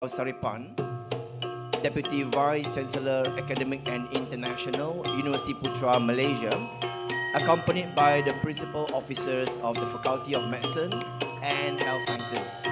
Saripan, Deputy Vice Chancellor, Academic and International, University Putra, Malaysia, accompanied by the principal officers of the Faculty of Medicine and Health Sciences.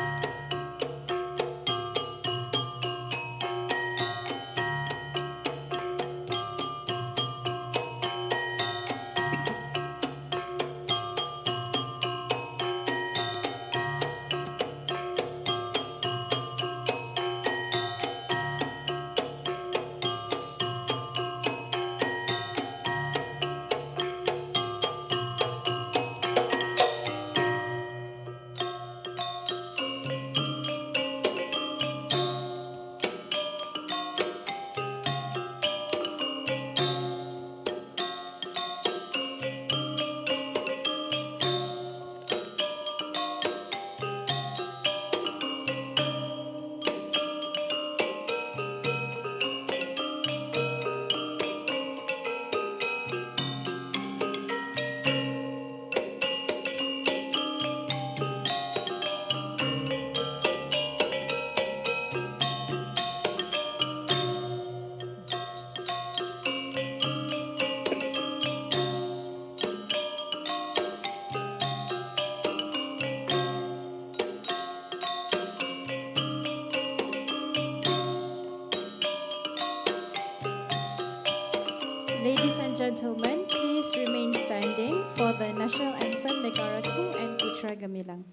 Ladies and gentlemen, please remain standing for the National Anthem Negaraku and Putra Gemilang.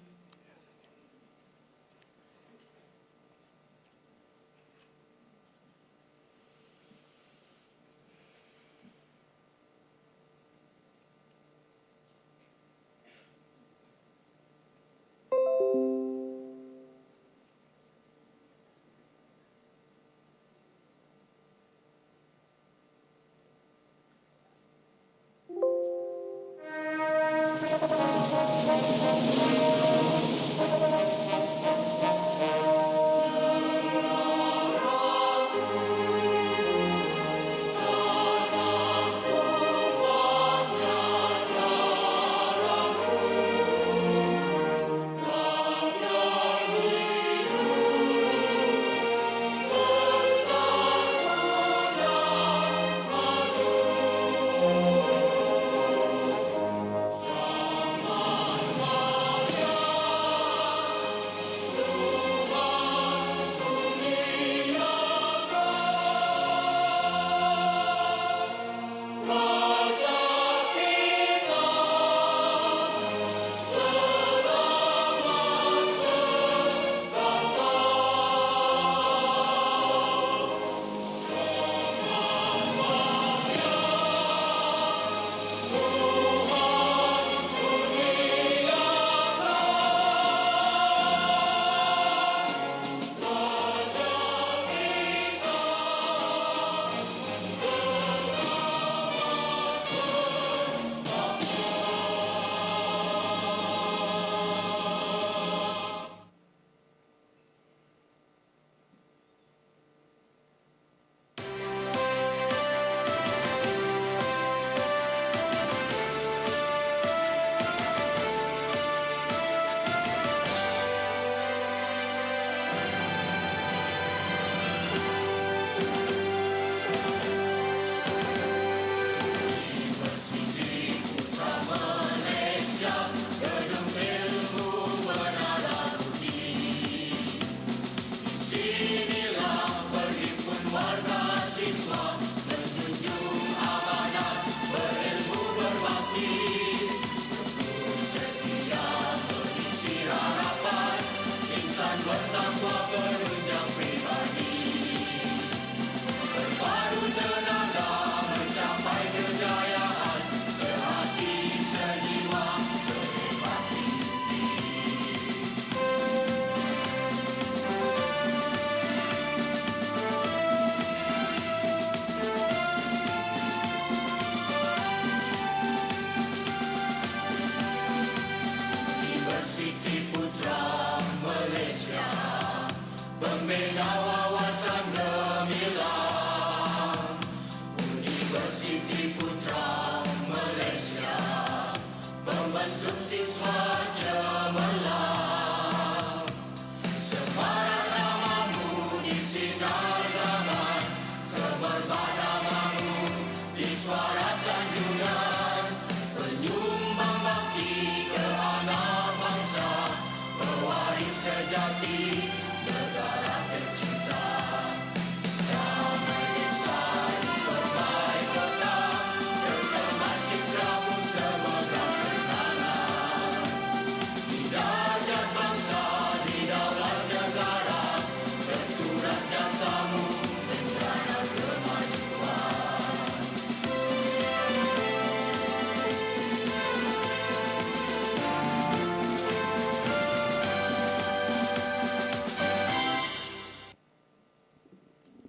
Pembina wawasan gemilang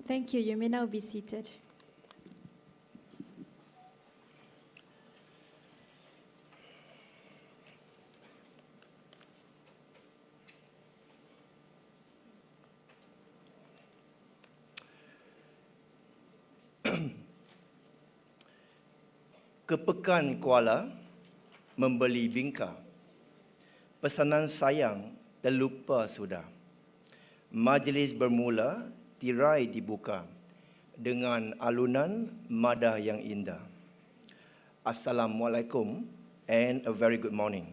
Thank you. You may now be seated. Kepekan Kuala membeli bingka. Pesanan sayang terlupa sudah. Majlis bermula, tirai dibuka dengan alunan madah yang indah. Assalamualaikum and a very good morning.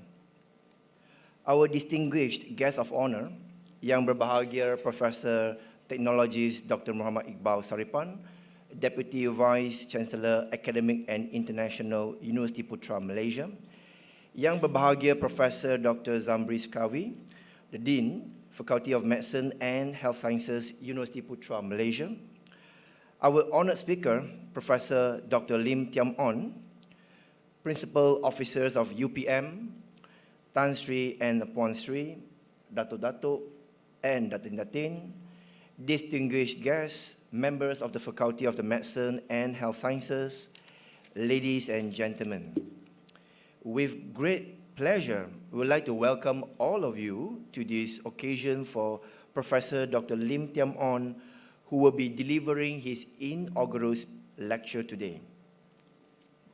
Our distinguished guest of honor, yang berbahagia Profesor Teknologis Dr. Muhammad Iqbal Saripan, Deputy Vice Chancellor Academic and International Universiti Putra Malaysia, yang berbahagia Profesor Dr. Zamri Skawi, the Dean, Faculty of Medicine and Health Sciences, Universiti Putra Malaysia, our honoured speaker, Professor Dr. Thiam, Principal Officers of UPM, Tan Sri and Puan Sri, Dato-Dato and Datin-Datin, distinguished guests, members of the Faculty of the Medicine and Health Sciences, ladies and gentlemen. With great pleasure, we would like to welcome all of you to this occasion for Professor Dr. Thiam, who will be delivering his inaugural lecture today.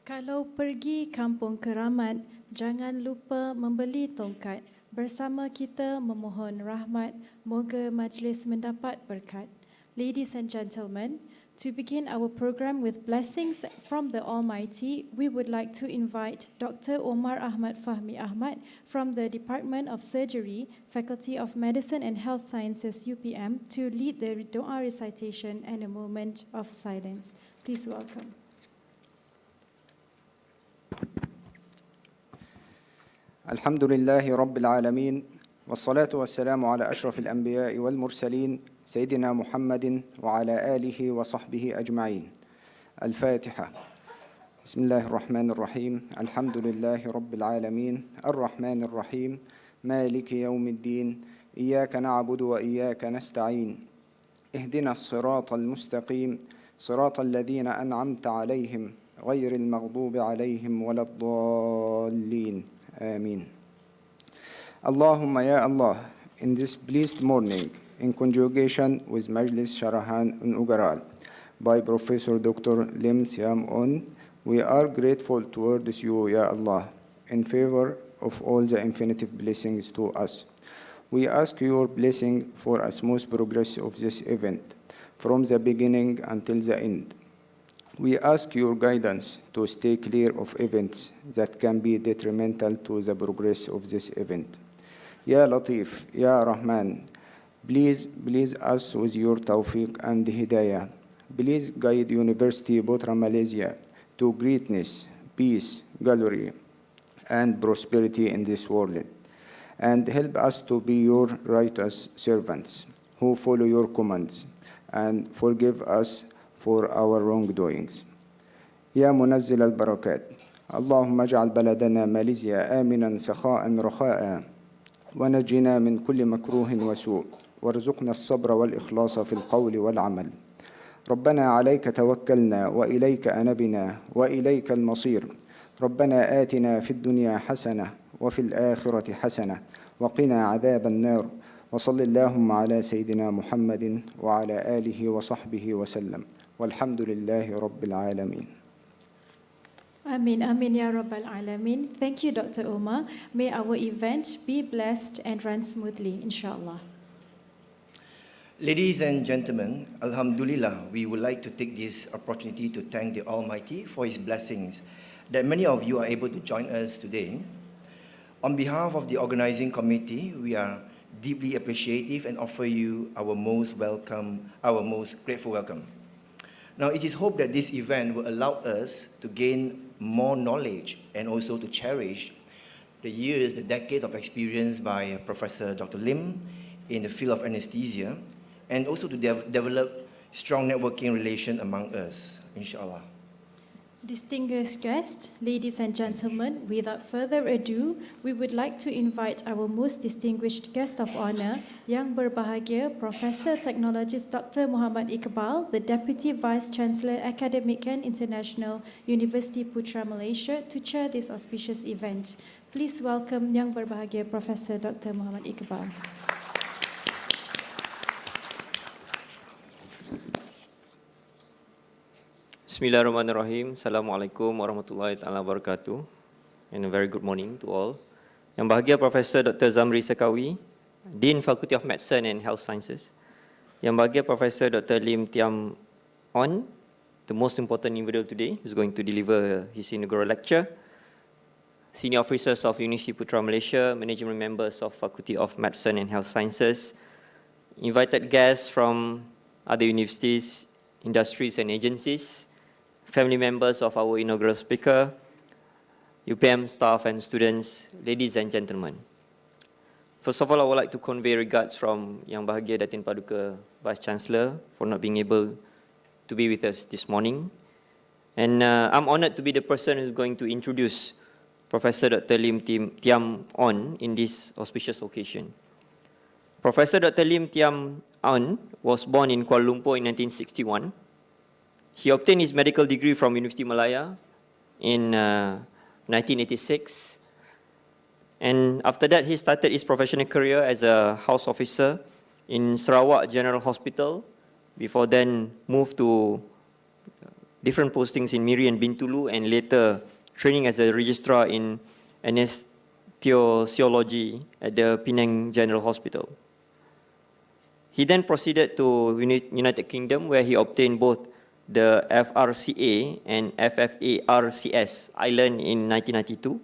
Kalau pergi kampung keramat, jangan lupa membeli tongkat. Bersama kita memohon rahmat, moga majlis mendapat berkat. Ladies and gentlemen, to begin our program with blessings from the Almighty, we would like to invite Dr. Omar Ahmad Fahmi Ahmad from the Department of Surgery, Faculty of Medicine and Health Sciences, UPM, to lead the dua recitation and a moment of silence. Please welcome. الحمد لله رب العالمين والصلاة والسلام على أشرف الأنبياء والمرسلين سيدنا محمد وعلى آله وصحبه أجمعين. الفاتحة. بسم الله الرحمن الرحيم. الحمد لله رب العالمين الرحمن الرحيم مالك يوم الدين إياك نعبد وإياك نستعين اهدنا الصراط المستقيم صراط الذين أنعمت عليهم غير المغضوب عليهم ولا الضالين آمين. Allahumma ya Allah, in this blessed morning, in conjugation with Majlis Syarahan Inaugural by Professor Dr. Thiam, we are grateful towards you, Ya Allah, in favor of all the infinitive blessings to us. We ask your blessing for a smooth progress of this event, from the beginning until the end. We ask your guidance to stay clear of events that can be detrimental to the progress of this event. Ya Latif, Ya Rahman, please us with your tawfiq and hidayah. Please guide University Putra Malaysia to greatness, peace, glory, and prosperity in this world. And help us to be your righteous servants who follow your commands, and forgive us for our wrongdoings. يا منزل البركات اللهم اجعل بلدنا ماليزيا آمنا سخاء رخاء ونجنا من كل مكروه وسوء وارزقنا الصبر والإخلاص في القول والعمل. ربنا عليك توكلنا وإليك أنبنا وإليك المصير. ربنا آتنا في الدنيا حسنة وفي الآخرة حسنة وقنا عذاب النار. وصل اللهم على سيدنا محمد وعلى آله وصحبه وسلم والحمد لله رب العالمين. Amin, amin, ya Rabbal Alamin. Thank you, Dr. Omar. May our event be blessed and run smoothly, inshallah. Ladies and gentlemen, Alhamdulillah, we would like to take this opportunity to thank the Almighty for His blessings that many of you are able to join us today. On behalf of the organizing committee, we are deeply appreciative and offer you our most grateful welcome. Now, it is hoped that this event will allow us to gain more knowledge and also to cherish the decades of experience by Professor Dr. Lim in the field of anesthesia, and also to develop strong networking relation among us, inshallah. Distinguished guests, ladies and gentlemen, without further ado, we would like to invite our most distinguished guest of honor, Yang Berbahagia Professor Technologist Dr. Muhammad Iqbal, the Deputy Vice Chancellor Academic and International, University Putra Malaysia, to chair this auspicious event. Please welcome Yang Berbahagia Professor Dr. Muhammad Iqbal. Bismillahirrahmanirrahim. Assalamualaikum warahmatullahi wabarakatuh. And a very good morning to all. Yang bahagia Profesor Dr. Zamri Sekawi, Dean Faculty of Medicine and Health Sciences. Yang bahagia Profesor Dr. Lim Thiam On, the most important individual today, who's going to deliver his inaugural lecture. Senior officers of University Putra Malaysia, management members of Faculty of Medicine and Health Sciences, invited guests from other universities, industries and agencies, family members of our inaugural speaker, UPM staff and students, ladies and gentlemen. First of all, I would like to convey regards from Yang Bahagia Datin Paduka Vice Chancellor for not being able to be with us this morning. And I'm honored to be the person who's going to introduce Professor Dr. Lim Thiam On in this auspicious occasion. Professor Dr. Lim Thiam On was born in Kuala Lumpur in 1961. He obtained his medical degree from University Malaya in 1986. And after that, he started his professional career as a house officer in Sarawak General Hospital, before then moved to different postings in Miri and Bintulu, and later training as a registrar in anesthesiology at the Penang General Hospital. He then proceeded to United Kingdom, where he obtained both the FRCA and FFARCS Ireland in 1992.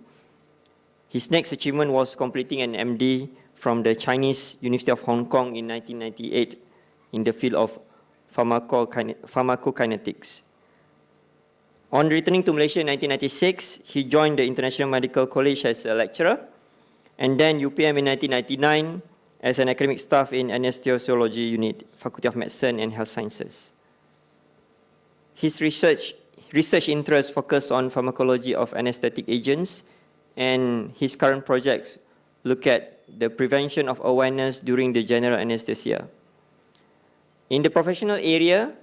His next achievement was completing an MD from the Chinese University of Hong Kong in 1998 in the field of pharmacokinetics. On returning to Malaysia in 1996, he joined the International Medical College as a lecturer, and then UPM in 1999 as an academic staff in Anesthesiology Unit, Faculty of Medicine and Health Sciences. His research interests focus on pharmacology of anesthetic agents, and his current projects look at the prevention of awareness during the general anesthesia. In the professional area,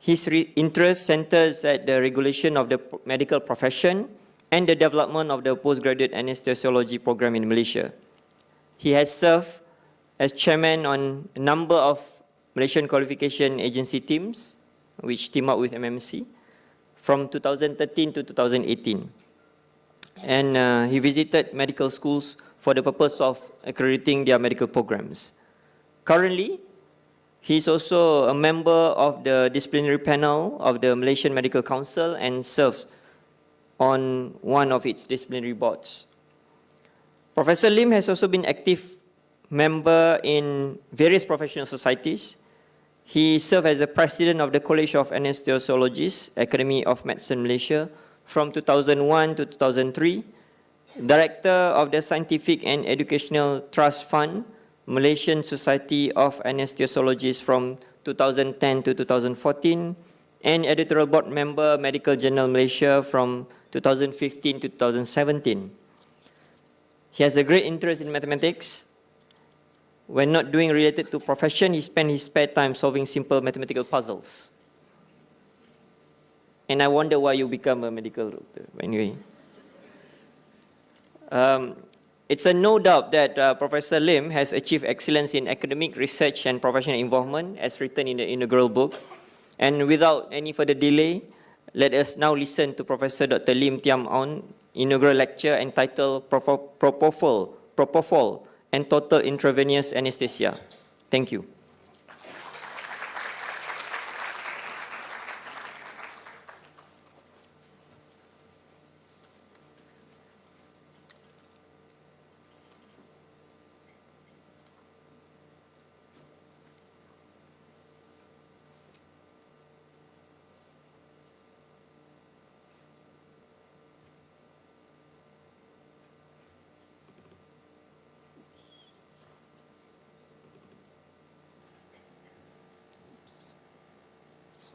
his interest centers at the regulation of the medical profession and the development of the postgraduate anesthesiology program in Malaysia. He has served as chairman on a number of Malaysian qualification agency teams, which team up with MMC, from 2013 to 2018. And he visited medical schools for the purpose of accrediting their medical programs. Currently, he is also a member of the disciplinary panel of the Malaysian Medical Council and serves on one of its disciplinary boards. Professor Lim has also been active member in various professional societies. He served as the president of the College of Anesthesiologists, Academy of Medicine Malaysia, from 2001 to 2003, director of the Scientific and Educational Trust Fund, Malaysian Society of Anesthesiologists from 2010 to 2014, and editorial board member, Medical Journal Malaysia from 2015 to 2017. He has a great interest in mathematics. When not doing related to profession, he spent his spare time solving simple mathematical puzzles. And I wonder why you become a medical doctor. Anyway, it's a no doubt that Professor Lim has achieved excellence in academic research and professional involvement, as written in the inaugural book. And without any further delay, let us now listen to Professor Dr. Lim Thiam On inaugural lecture entitled Propofol and Total Intravenous Anesthesia. Thank you.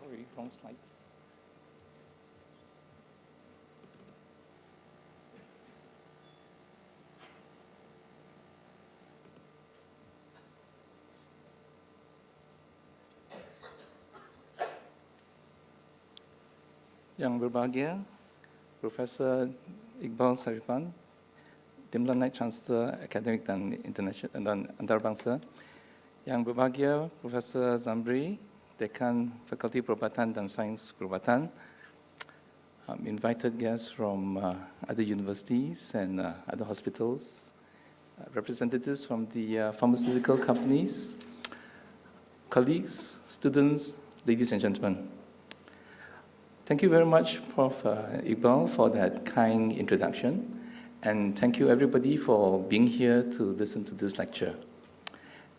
Sorry, wrong slides. Yang berbahagia, Profesor Iqbal Syarahan, Timbalan Naik Chancellor Akademik dan Internasional dan Antarabangsa. Yang berbahagia, Profesor Zamri, Dekan Fakulti Perubatan dan Sains Perubatan, invited guests from other universities and other hospitals, representatives from the pharmaceutical companies, colleagues, students, ladies and gentlemen. Thank you very much, Prof. Iqbal, for that kind introduction. And thank you, everybody, for being here to listen to this lecture.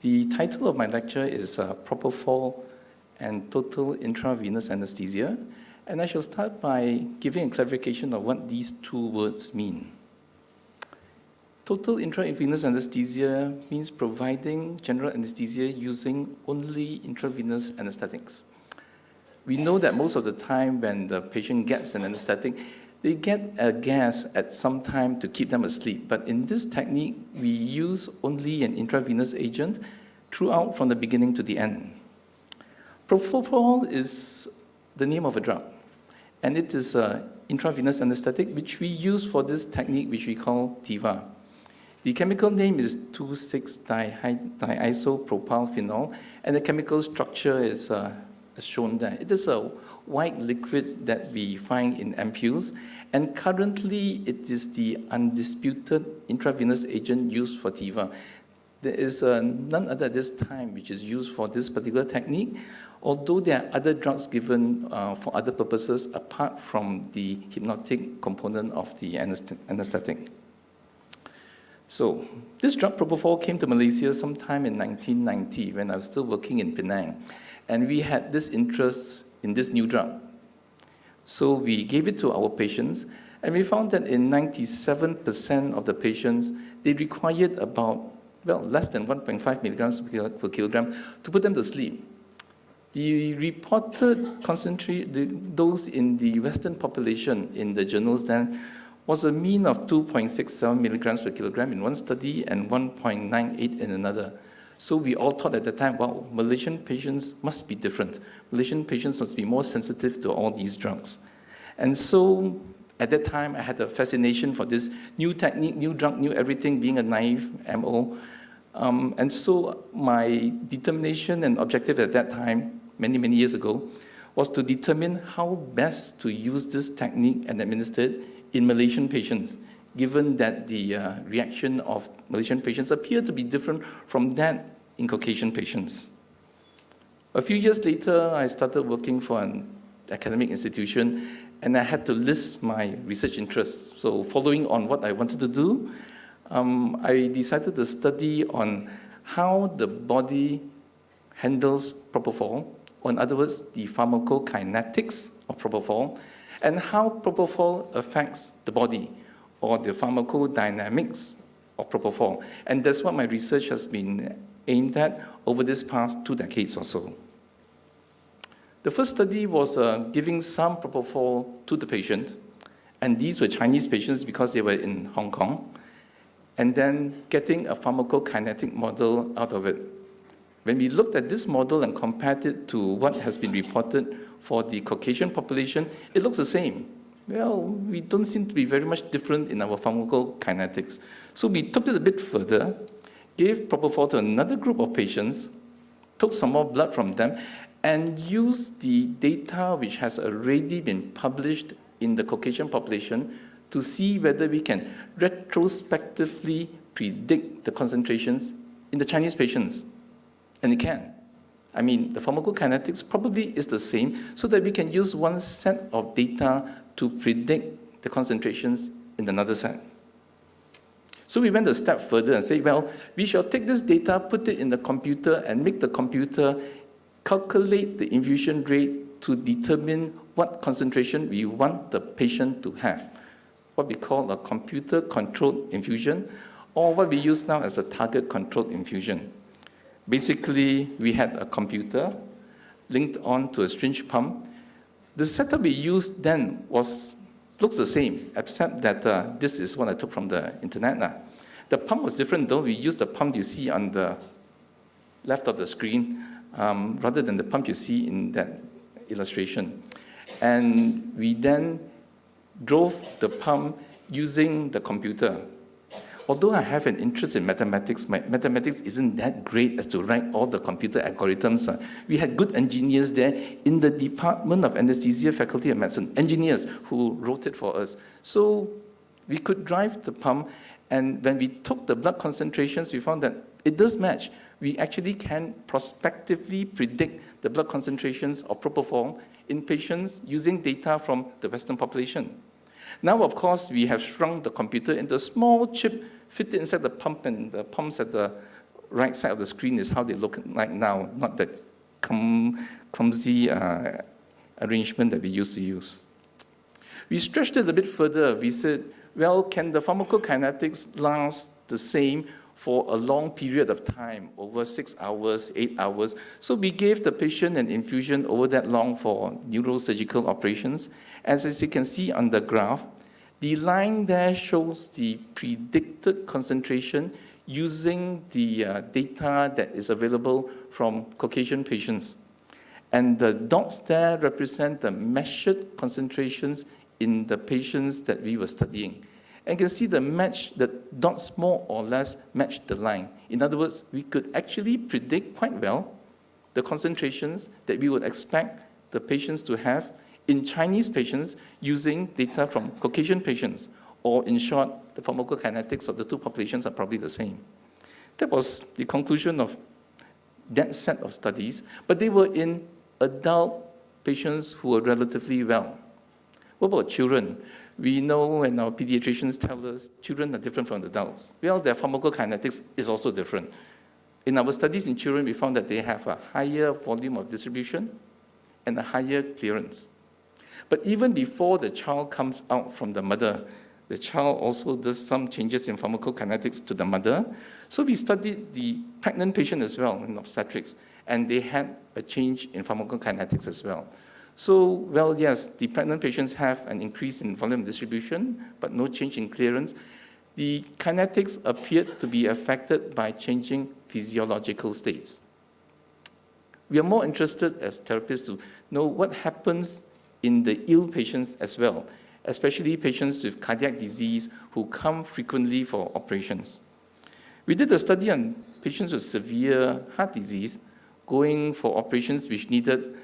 The title of my lecture is Propofol and Total Intravenous Anesthesia. And I shall start by giving a clarification of what these two words mean. Total intravenous anesthesia means providing general anesthesia using only intravenous anesthetics. We know that most of the time when the patient gets an anesthetic, they get a gas at some time to keep them asleep. But in this technique, we use only an intravenous agent throughout from the beginning to the end. Propofol is the name of a drug, and it is an intravenous anesthetic which we use for this technique which we call TIVA. The chemical name is 2,6-diisopropylphenol, and the chemical structure is shown there. It is a white liquid that we find in ampoules, and currently it is the undisputed intravenous agent used for TIVA. There is none other at this time which is used for this particular technique, although there are other drugs given for other purposes apart from the hypnotic component of the anesthetic. So, this drug Propofol came to Malaysia sometime in 1990 when I was still working in Penang. And we had this interest in this new drug. So we gave it to our patients, and we found that in 97% of the patients, they required about, less than 1.5 milligrams per kilogram to put them to sleep. The reported dose in the Western population in the journals then was a mean of 2.67 milligrams per kilogram in one study and 1.98 in another. So we all thought at the time, wow, Malaysian patients must be different. Malaysian patients must be more sensitive to all these drugs. And so at that time, I had a fascination for this new technique, new drug, new everything, being a naive MO. And so my determination and objective at that time, many, many years ago, was to determine how best to use this technique and administer it in Malaysian patients, given that the reaction of Malaysian patients appeared to be different from that in Caucasian patients. A few years later, I started working for an academic institution, and I had to list my research interests. So following on what I wanted to do, I decided to study on how the body handles Propofol, or in other words, the pharmacokinetics of Propofol, and how Propofol affects the body, or the pharmacodynamics of Propofol. And that's what my research has been aimed at over this past 2 decades or so. The first study was giving some Propofol to the patient, and these were Chinese patients because they were in Hong Kong, and then getting a pharmacokinetic model out of it. When we looked at this model and compared it to what has been reported for the Caucasian population, it looks the same. Well, we don't seem to be very much different in our pharmacokinetics. So we took it a bit further, gave Propofol to another group of patients, took some more blood from them, and used the data which has already been published in the Caucasian population to see whether we can retrospectively predict the concentrations in the Chinese patients. And it can. I mean, the pharmacokinetics probably is the same, so that we can use one set of data to predict the concentrations in another set. So we went a step further and said, well, we shall take this data, put it in the computer, and make the computer calculate the infusion rate to determine what concentration we want the patient to have, what we call a computer-controlled infusion, or what we use now as a target-controlled infusion. Basically, we had a computer linked on to a syringe pump. The setup we used then looks the same, except that this is what I took from the internet now. The pump was different, though. We used the pump you see on the left of the screen rather than the pump you see in that illustration. and we then drove the pump using the computer. Although I have an interest in mathematics, my mathematics isn't that great as to write all the computer algorithms. We had good engineers there in the Department of Anaesthesia, Faculty of Medicine, engineers who wrote it for us. So we could drive the pump, and when we took the blood concentrations, we found that it does match. We actually can prospectively predict the blood concentrations of Propofol in patients using data from the Western population. Now, of course, we have shrunk the computer into a small chip, fit it inside the pump, and the pumps at the right side of the screen is how they look like now, not that clumsy arrangement that we used to use. We stretched it a bit further. We said, well, can the pharmacokinetics last the same for a long period of time, over 6 hours, 8 hours? So we gave the patient an infusion over that long for neurosurgical operations. As you can see on the graph, the line there shows the predicted concentration using the data that is available from Caucasian patients. And the dots there represent the measured concentrations in the patients that we were studying. And you can see the dots more or less match the line. In other words, we could actually predict quite well the concentrations that we would expect the patients to have in Chinese patients using data from Caucasian patients, or in short, the pharmacokinetics of the two populations are probably the same. That was the conclusion of that set of studies, but they were in adult patients who were relatively well. What about children? We know, and our pediatricians tell us, children are different from adults. Well, their pharmacokinetics is also different. In our studies in children, we found that they have a higher volume of distribution and a higher clearance. But even before the child comes out from the mother, the child also does some changes in pharmacokinetics to the mother. So we studied the pregnant patient as well in obstetrics, and they had a change in pharmacokinetics as well. So, well, yes, the pregnant patients have an increase in volume distribution, but no change in clearance. The kinetics appeared to be affected by changing physiological states. We are more interested as therapists to know what happens in the ill patients as well, especially patients with cardiac disease who come frequently for operations. We did a study on patients with severe heart disease going for operations which needed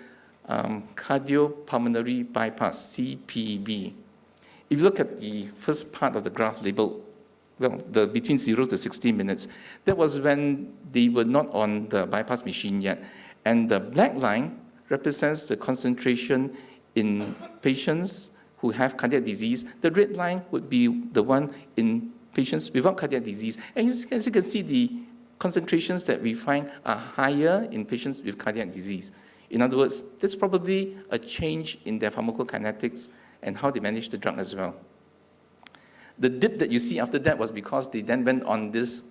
cardiopulmonary bypass, CPB. If you look at the first part of the graph labeled, well, between 0 to 60 minutes, that was when they were not on the bypass machine yet. And the black line represents the concentration in patients who have cardiac disease. The red line would be the one in patients without cardiac disease. And as you can see, the concentrations that we find are higher in patients with cardiac disease. In other words, there's probably a change in their pharmacokinetics and how they manage the drug as well. The dip that you see after that was because they then went on this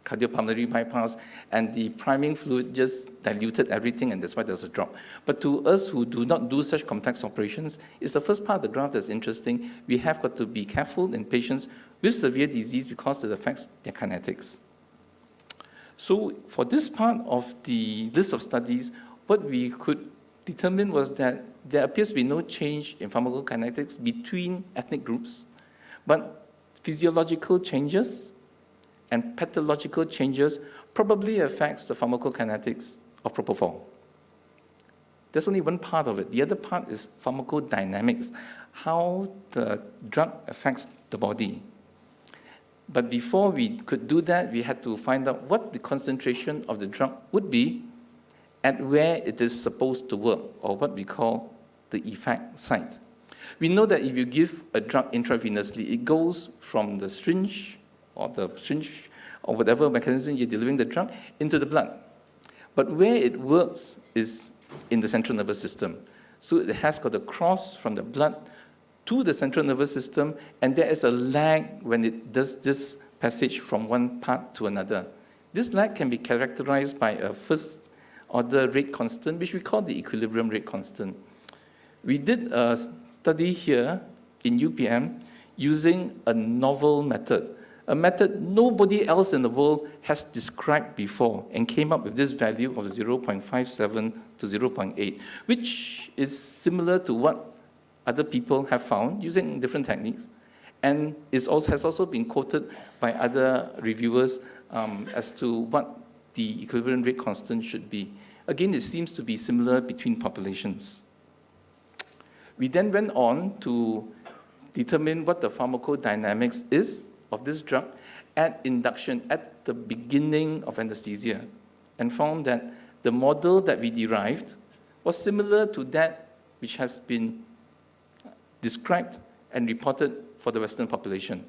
cardiopulmonary bypass, and the priming fluid just diluted everything, and that's why there was a drop. But to us who do not do such complex operations, it's the first part of the graph that's interesting. We have got to be careful in patients with severe disease because it affects their kinetics. So for this part of the list of studies, what we could determine was that there appears to be no change in pharmacokinetics between ethnic groups, but physiological changes and pathological changes probably affects the pharmacokinetics of Propofol. There's only one part of it. The other part is pharmacodynamics, how the drug affects the body. But before we could do that, we had to find out what the concentration of the drug would be at where it is supposed to work, or what we call the effect site. We know that if you give a drug intravenously, it goes from the syringe or whatever mechanism you're delivering the drug into the blood. But where it works is in the central nervous system. So it has got to cross from the blood to the central nervous system, and there is a lag when it does this passage from one part to another. This lag can be characterized by a first-order rate constant, which we call the equilibrium rate constant. We did a study here in UPM using a novel method, a method nobody else in the world has described before, and came up with this value of 0.57 to 0.8, which is similar to what other people have found using different techniques, and has also been quoted by other reviewers as to what the equilibrium rate constant should be. Again, it seems to be similar between populations. We then went on to determine what the pharmacodynamics is of this drug at induction, at the beginning of anesthesia, and found that the model that we derived was similar to that which has been described and reported for the Western population.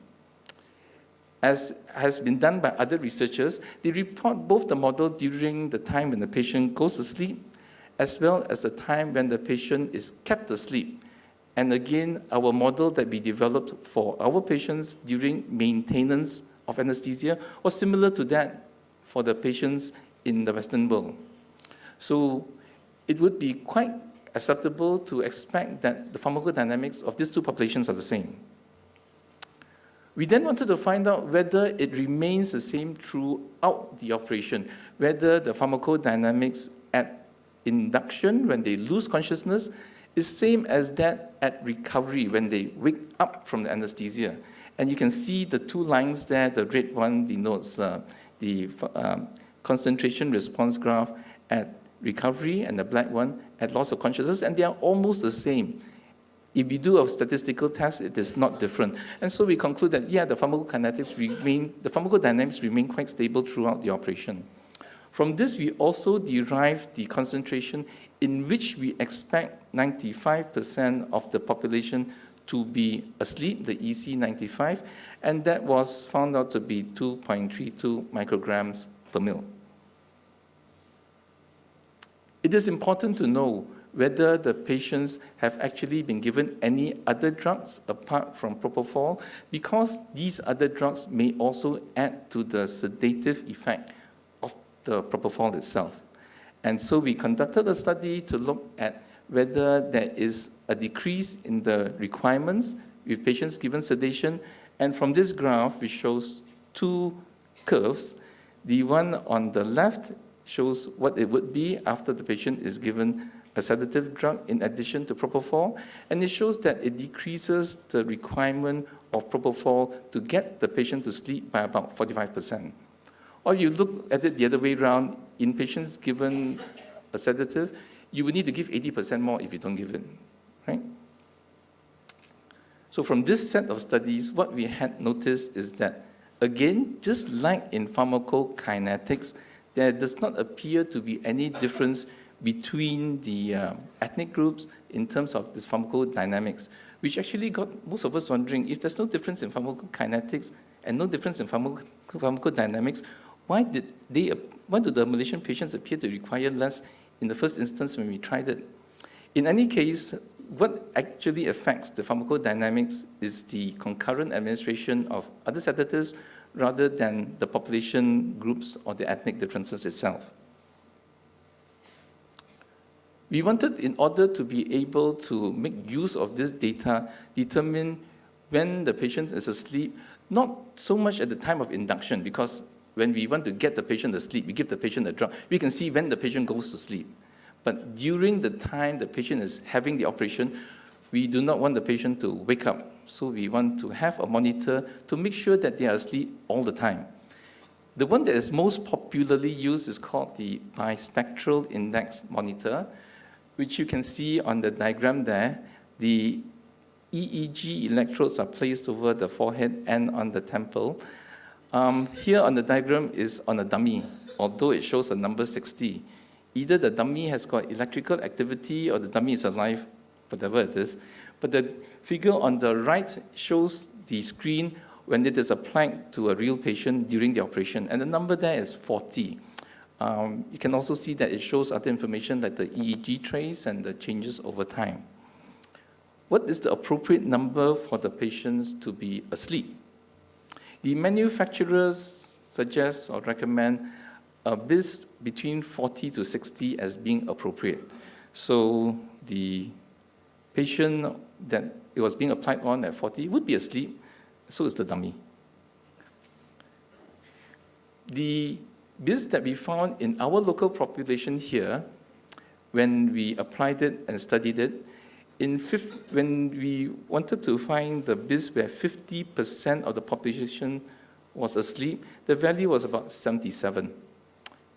As has been done by other researchers, they report both the model during the time when the patient goes to sleep, as well as the time when the patient is kept asleep. And again, our model that we developed for our patients during maintenance of anesthesia was similar to that for the patients in the Western world. So it would be quite acceptable to expect that the pharmacodynamics of these two populations are the same. We then wanted to find out whether it remains the same throughout the operation, whether the pharmacodynamics at induction, when they lose consciousness, is same as that at recovery, when they wake up from the anesthesia. And you can see the two lines there. The red one denotes the concentration response graph at recovery, and the black one at loss of consciousness, and they are almost the same. If we do a statistical test, it is not different. And so we conclude that, yeah, the pharmacodynamics remain quite stable throughout the operation. From this, we also derive the concentration in which we expect 95% of the population to be asleep, the EC95, and that was found out to be 2.32 micrograms per mil. It is important to know whether the patients have actually been given any other drugs apart from Propofol, because these other drugs may also add to the sedative effect of the Propofol itself. And so we conducted a study to look at whether there is a decrease in the requirements with patients given sedation. And from this graph, which shows two curves, the one on the left shows what it would be after the patient is given a sedative drug in addition to Propofol, and it shows that it decreases the requirement of Propofol to get the patient to sleep by about 45%. Or you look at it the other way around, in patients given a sedative, you would need to give 80% more if you don't give it, right? So from this set of studies, what we had noticed is that, again, just like in pharmacokinetics, there does not appear to be any difference between the ethnic groups in terms of this pharmacodynamics, which actually got most of us wondering, if there's no difference in pharmacokinetics and no difference in pharmacodynamics, why do the Malaysian patients appear to require less in the first instance when we tried it? In any case, what actually affects the pharmacodynamics is the concurrent administration of other sedatives rather than the population groups or the ethnic differences itself. We wanted, in order to be able to make use of this data, determine when the patient is asleep, not so much at the time of induction, because when we want to get the patient asleep, we give the patient a drug, we can see when the patient goes to sleep. But during the time the patient is having the operation, we do not want the patient to wake up. So we want to have a monitor to make sure that they are asleep all the time. The one that is most popularly used is called the bispectral index monitor, which you can see on the diagram there. The EEG electrodes are placed over the forehead and on the temple. Here on the diagram is on a dummy, although it shows a number 60. Either the dummy has got electrical activity or the dummy is alive, whatever it is. But the figure on the right shows the screen when it is applied to a real patient during the operation, and the number there is 40. You can also see that it shows other information like the EEG trace and the changes over time. What is the appropriate number for the patients to be asleep? The manufacturers suggest or recommend a BIS between 40 to 60 as being appropriate. So the patient that it was being applied on at 40 would be asleep, so is the dummy. The BIS that we found in our local population here, when we applied it and studied it, when we wanted to find the BIS where 50% of the population was asleep, the value was about 77.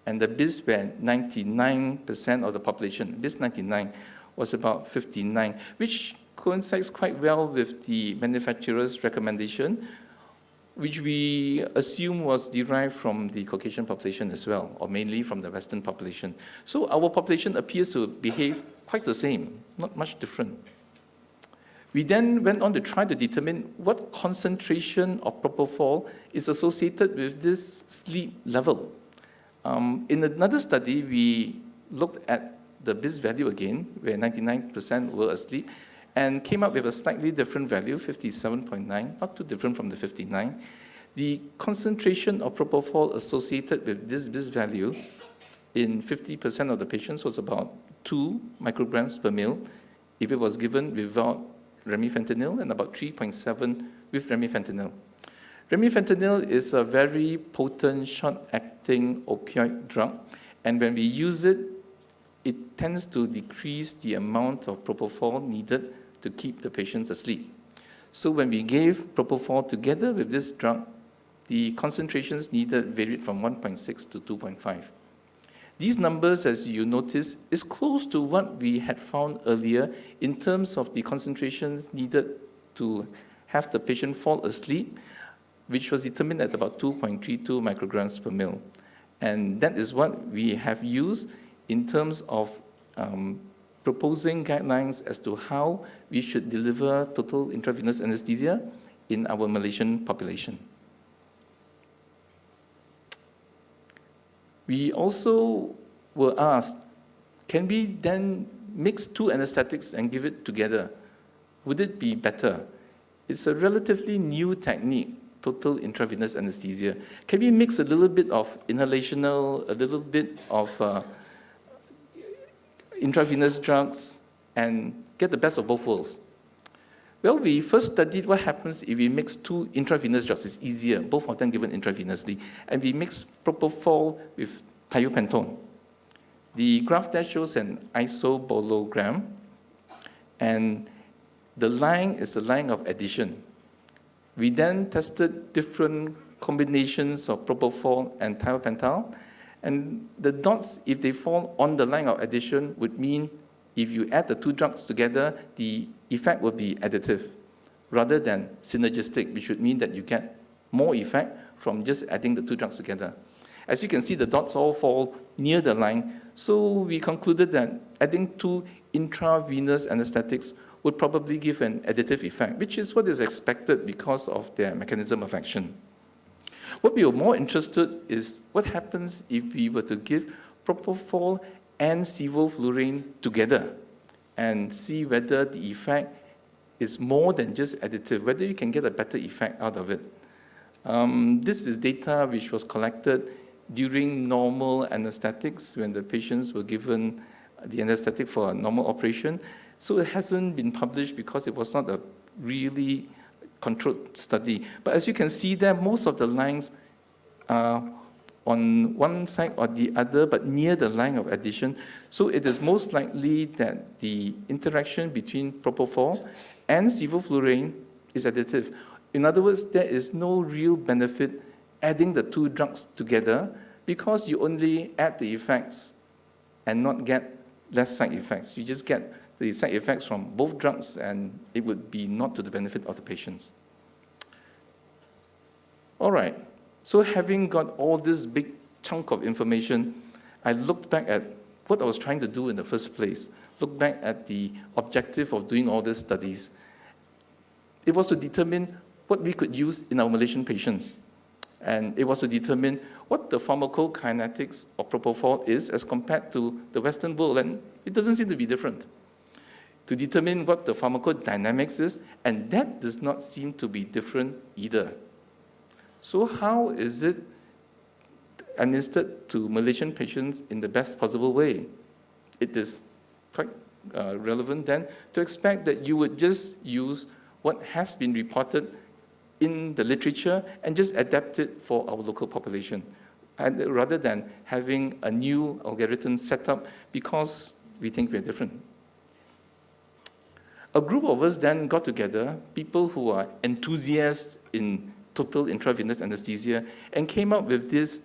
And the BIS where 99% of the population, BIS 99, was about 59, which coincides quite well with the manufacturer's recommendation, which we assume was derived from the Caucasian population as well, or mainly from the Western population. So our population appears to behave quite the same, not much different. We then went on to try to determine what concentration of propofol is associated with this sleep level. In another study, we looked at the BIS value again, where 99% were asleep, and came up with a slightly different value, 57.9, not too different from the 59. The concentration of propofol associated with this BIS value in 50% of the patients was about 2 micrograms per mil if it was given without remifentanil, and about 3.7 with remifentanil. Remifentanil is a very potent, short-acting opioid drug, and when we use it, it tends to decrease the amount of propofol needed to keep the patients asleep. So when we gave propofol together with this drug, the concentrations needed varied from 1.6 to 2.5. These numbers, as you notice, is close to what we had found earlier in terms of the concentrations needed to have the patient fall asleep, which was determined at about 2.32 micrograms per mil. And that is what we have used in terms of proposing guidelines as to how we should deliver total intravenous anesthesia in our Malaysian population. We also were asked, can we then mix 2 anesthetics and give it together? Would it be better? It's a relatively new technique, total intravenous anesthesia. Can we mix a little bit of inhalational, a little bit of intravenous drugs, and get the best of both worlds? Well, we first studied what happens if we mix 2 intravenous drugs. It's easier, both of them given intravenously. And we mix propofol with thiopentone. The graph there shows an isobologram, and the line is the line of addition. We then tested different combinations of propofol and thiopental, and the dots, if they fall on the line of addition, would mean if you add the 2 drugs together, the effect will be additive rather than synergistic, which would mean that you get more effect from just adding the 2 drugs together. As you can see, the dots all fall near the line, so we concluded that adding 2 intravenous anesthetics would probably give an additive effect, which is what is expected because of their mechanism of action. What we were more interested is what happens if we were to give propofol and sevoflurane together and see whether the effect is more than just additive, whether you can get a better effect out of it. This is data which was collected during normal anesthetics when the patients were given the anesthetic for a normal operation. So it hasn't been published because it was not a really controlled study. But as you can see there, most of the lines are on one side or the other, but near the line of addition. So it is most likely that the interaction between propofol and sevoflurane is additive. In other words, there is no real benefit adding the 2 drugs together because you only add the effects and not get less side effects. You just get the side effects from both drugs, and it would be not to the benefit of the patients. All right, so having got all this big chunk of information, I looked back at what I was trying to do in the first place, looked back at the objective of doing all these studies. It was to determine what we could use in our Malaysian patients. And it was to determine what the pharmacokinetics of propofol is as compared to the Western world, and it doesn't seem to be different. To determine what the pharmacodynamics is, and that does not seem to be different either. So how is it administered to Malaysian patients in the best possible way? It is quite relevant then to expect that you would just use what has been reported in the literature and just adapt it for our local population, and rather than having a new algorithm set up because we think we're different. A group of us then got together, people who are enthusiasts in total intravenous anesthesia, and came up with this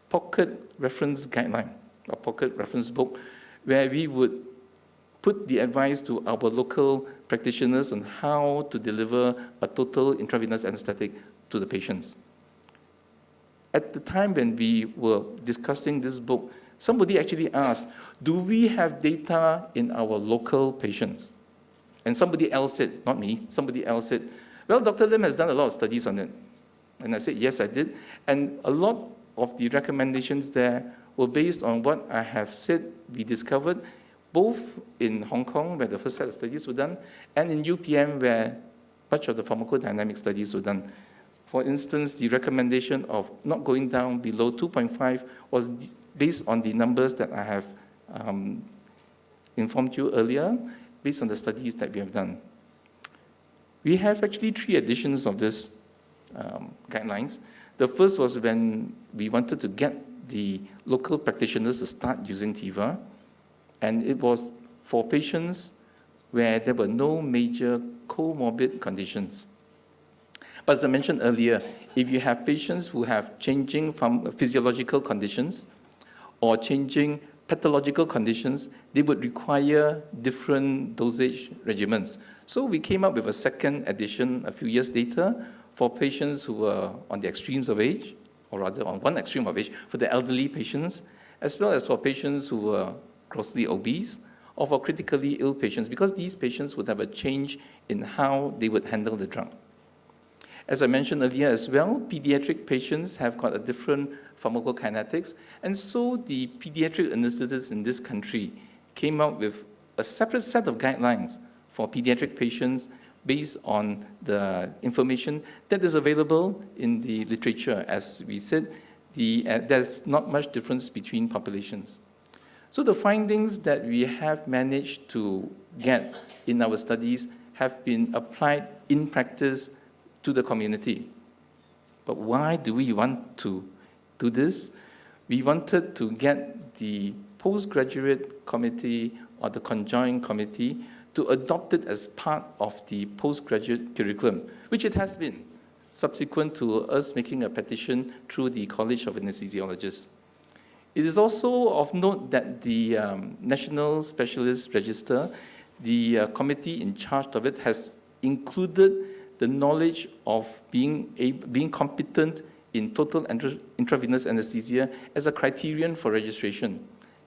pocket reference guideline, a pocket reference book, where we would put the advice to our local practitioners on how to deliver a total intravenous anesthetic to the patients. At the time when we were discussing this book, somebody actually asked, do we have data in our local patients? And somebody else said, not me, somebody else said, well, Dr. Lim has done a lot of studies on it. And I said, yes, I did. And a lot of the recommendations there were based on what I have said we discovered, both in Hong Kong, where the first set of studies were done, and in UPM, where much of the pharmacodynamic studies were done. For instance, the recommendation of not going down below 2.5 was based on the numbers that I have informed you earlier, based on the studies that we have done. We have actually 3 editions of this guidelines. The first was when we wanted to get the local practitioners to start using TIVA, and it was for patients where there were no major comorbid conditions. But as I mentioned earlier, if you have patients who have changing physiological conditions or changing pathological conditions, they would require different dosage regimens. So we came up with a second edition a few years later for patients who were on the extremes of age, or rather on one extreme of age, for the elderly patients, as well as for patients who were grossly obese, or for critically ill patients, because these patients would have a change in how they would handle the drug. As I mentioned earlier as well, pediatric patients have got a different pharmacokinetics, and so the pediatric anesthetists in this country came up with a separate set of guidelines for pediatric patients based on the information that is available in the literature. As we said, there's not much difference between populations. So the findings that we have managed to get in our studies have been applied in practice to the community. But why do we want to do this? We wanted to get the postgraduate committee or the conjoined committee to adopt it as part of the postgraduate curriculum, which it has been, subsequent to us making a petition through the College of Anesthesiologists. It is also of note that the National Specialist Register, the committee in charge of it, has included the knowledge of being competent in total intravenous anesthesia as a criterion for registration.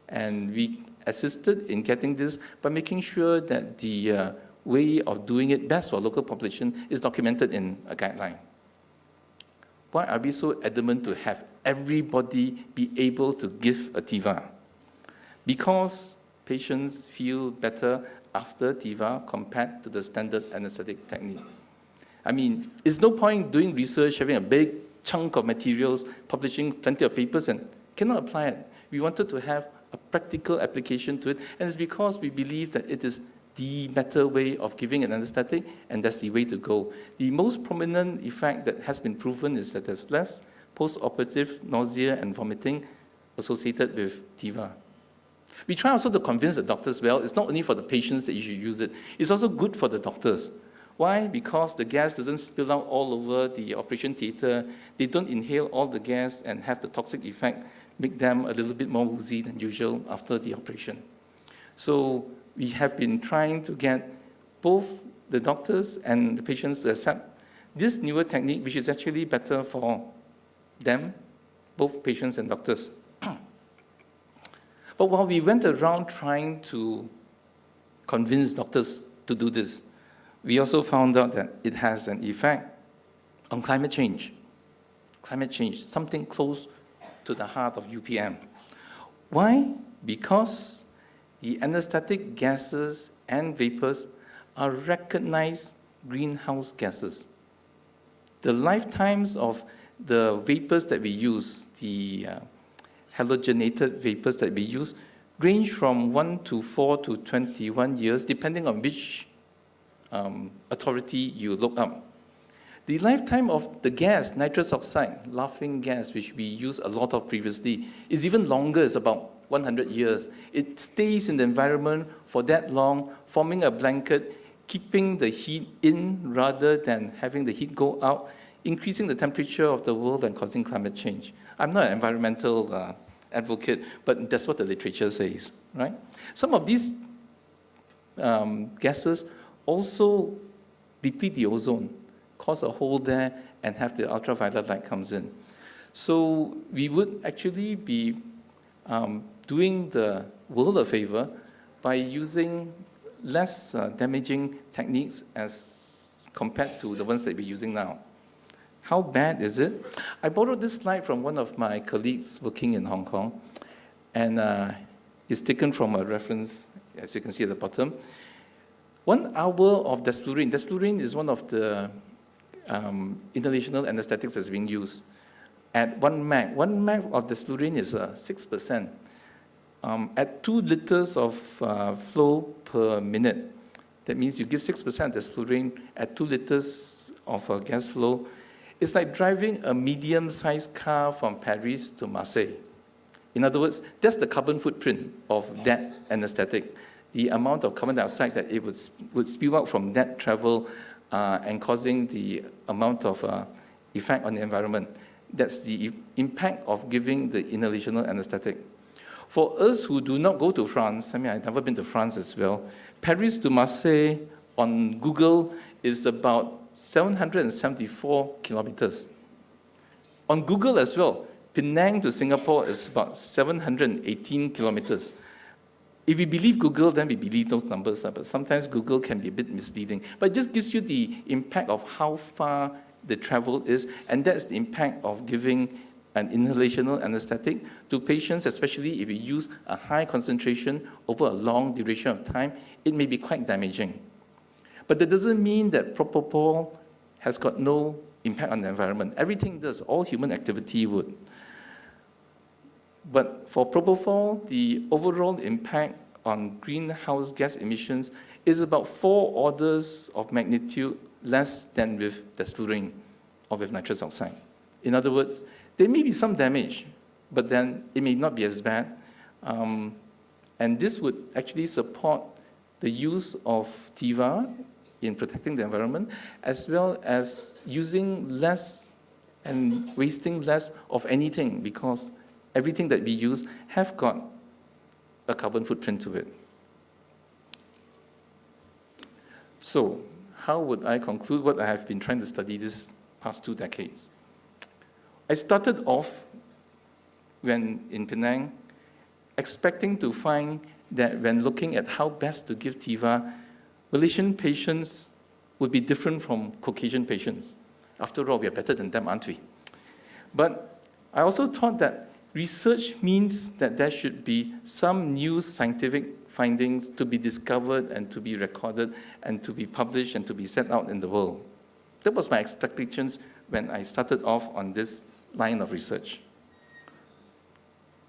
And we assisted in getting this by making sure that the way of doing it best for local population is documented in a guideline. Why are we so adamant to have everybody be able to give a TIVA? Because patients feel better after TIVA compared to the standard anesthetic technique. I mean, it's no point doing research, having a big chunk of materials, publishing plenty of papers, and cannot apply it. We wanted to have a practical application to it, and it's because we believe that it is the better way of giving an anesthetic, and that's the way to go. The most prominent effect that has been proven is that there's less post-operative nausea and vomiting associated with TIVA. We try also to convince the doctors, well, it's not only for the patients that you should use it, it's also good for the doctors. Why? Because the gas doesn't spill out all over the operation theater. They don't inhale all the gas and have the toxic effect, make them a little bit more woozy than usual after the operation. So we have been trying to get both the doctors and the patients to accept this newer technique, which is actually better for them, both patients and doctors. But while we went around trying to convince doctors to do this, we also found out that it has an effect on climate change. Climate change, something close to the heart of UPM. Why? Because the anesthetic gases and vapors are recognized greenhouse gases. The lifetimes of the vapors that we use, the halogenated vapors that we use, range from 1 to 4 to 21 years, depending on which authority you look up. The lifetime of the gas, nitrous oxide, laughing gas, which we used a lot of previously, is even longer, it's about 100 years. It stays in the environment for that long, forming a blanket, keeping the heat in rather than having the heat go out, increasing the temperature of the world and causing climate change. I'm not an environmental advocate, but that's what the literature says, right? Some of these gases also deplete the ozone, cause a hole there, and have the ultraviolet light comes in. So we would actually be doing the world a favor by using less damaging techniques as compared to the ones that we're using now. How bad is it? I borrowed this slide from one of my colleagues working in Hong Kong, and it's taken from a reference, as you can see at the bottom. 1 hour of desflurane. Desflurane is one of the inhalational anesthetics that's being used. At 1 mag, 1 mag of desflurane is 6%. At 2 liters of flow per minute, that means you give 6% desflurane at 2 liters of gas flow. It's like driving a medium-sized car from Paris to Marseille. In other words, that's the carbon footprint of that anesthetic, the amount of carbon dioxide that it would spew out from that travel and causing the amount of effect on the environment. That's the impact of giving the inhalational anesthetic. For us who do not go to France, I mean, I've never been to France as well, Paris to Marseille on Google is about 774 kilometers. On Google as well, Penang to Singapore is about 718 kilometers. If we believe Google, then we believe those numbers, but sometimes Google can be a bit misleading. But it just gives you the impact of how far the travel is, and that's the impact of giving an inhalational anesthetic to patients, especially if you use a high concentration over a long duration of time. It may be quite damaging. But that doesn't mean that Propofol has got no impact on the environment. Everything does, all human activity would. But for Propofol, the overall impact on greenhouse gas emissions is about 4 orders of magnitude less than with desflurane or with nitrous oxide. In other words, there may be some damage, but then it may not be as bad. And this would actually support the use of TIVA in protecting the environment, as well as using less and wasting less of anything, because everything that we use have got a carbon footprint to it. So, how would I conclude what I have been trying to study this past 2 decades? I started off when in Penang, expecting to find that when looking at how best to give TIVA, Malaysian patients would be different from Caucasian patients. After all, we are better than them, aren't we? But I also thought that research means that there should be some new scientific findings to be discovered and to be recorded and to be published and to be set out in the world. That was my expectations when I started off on this line of research.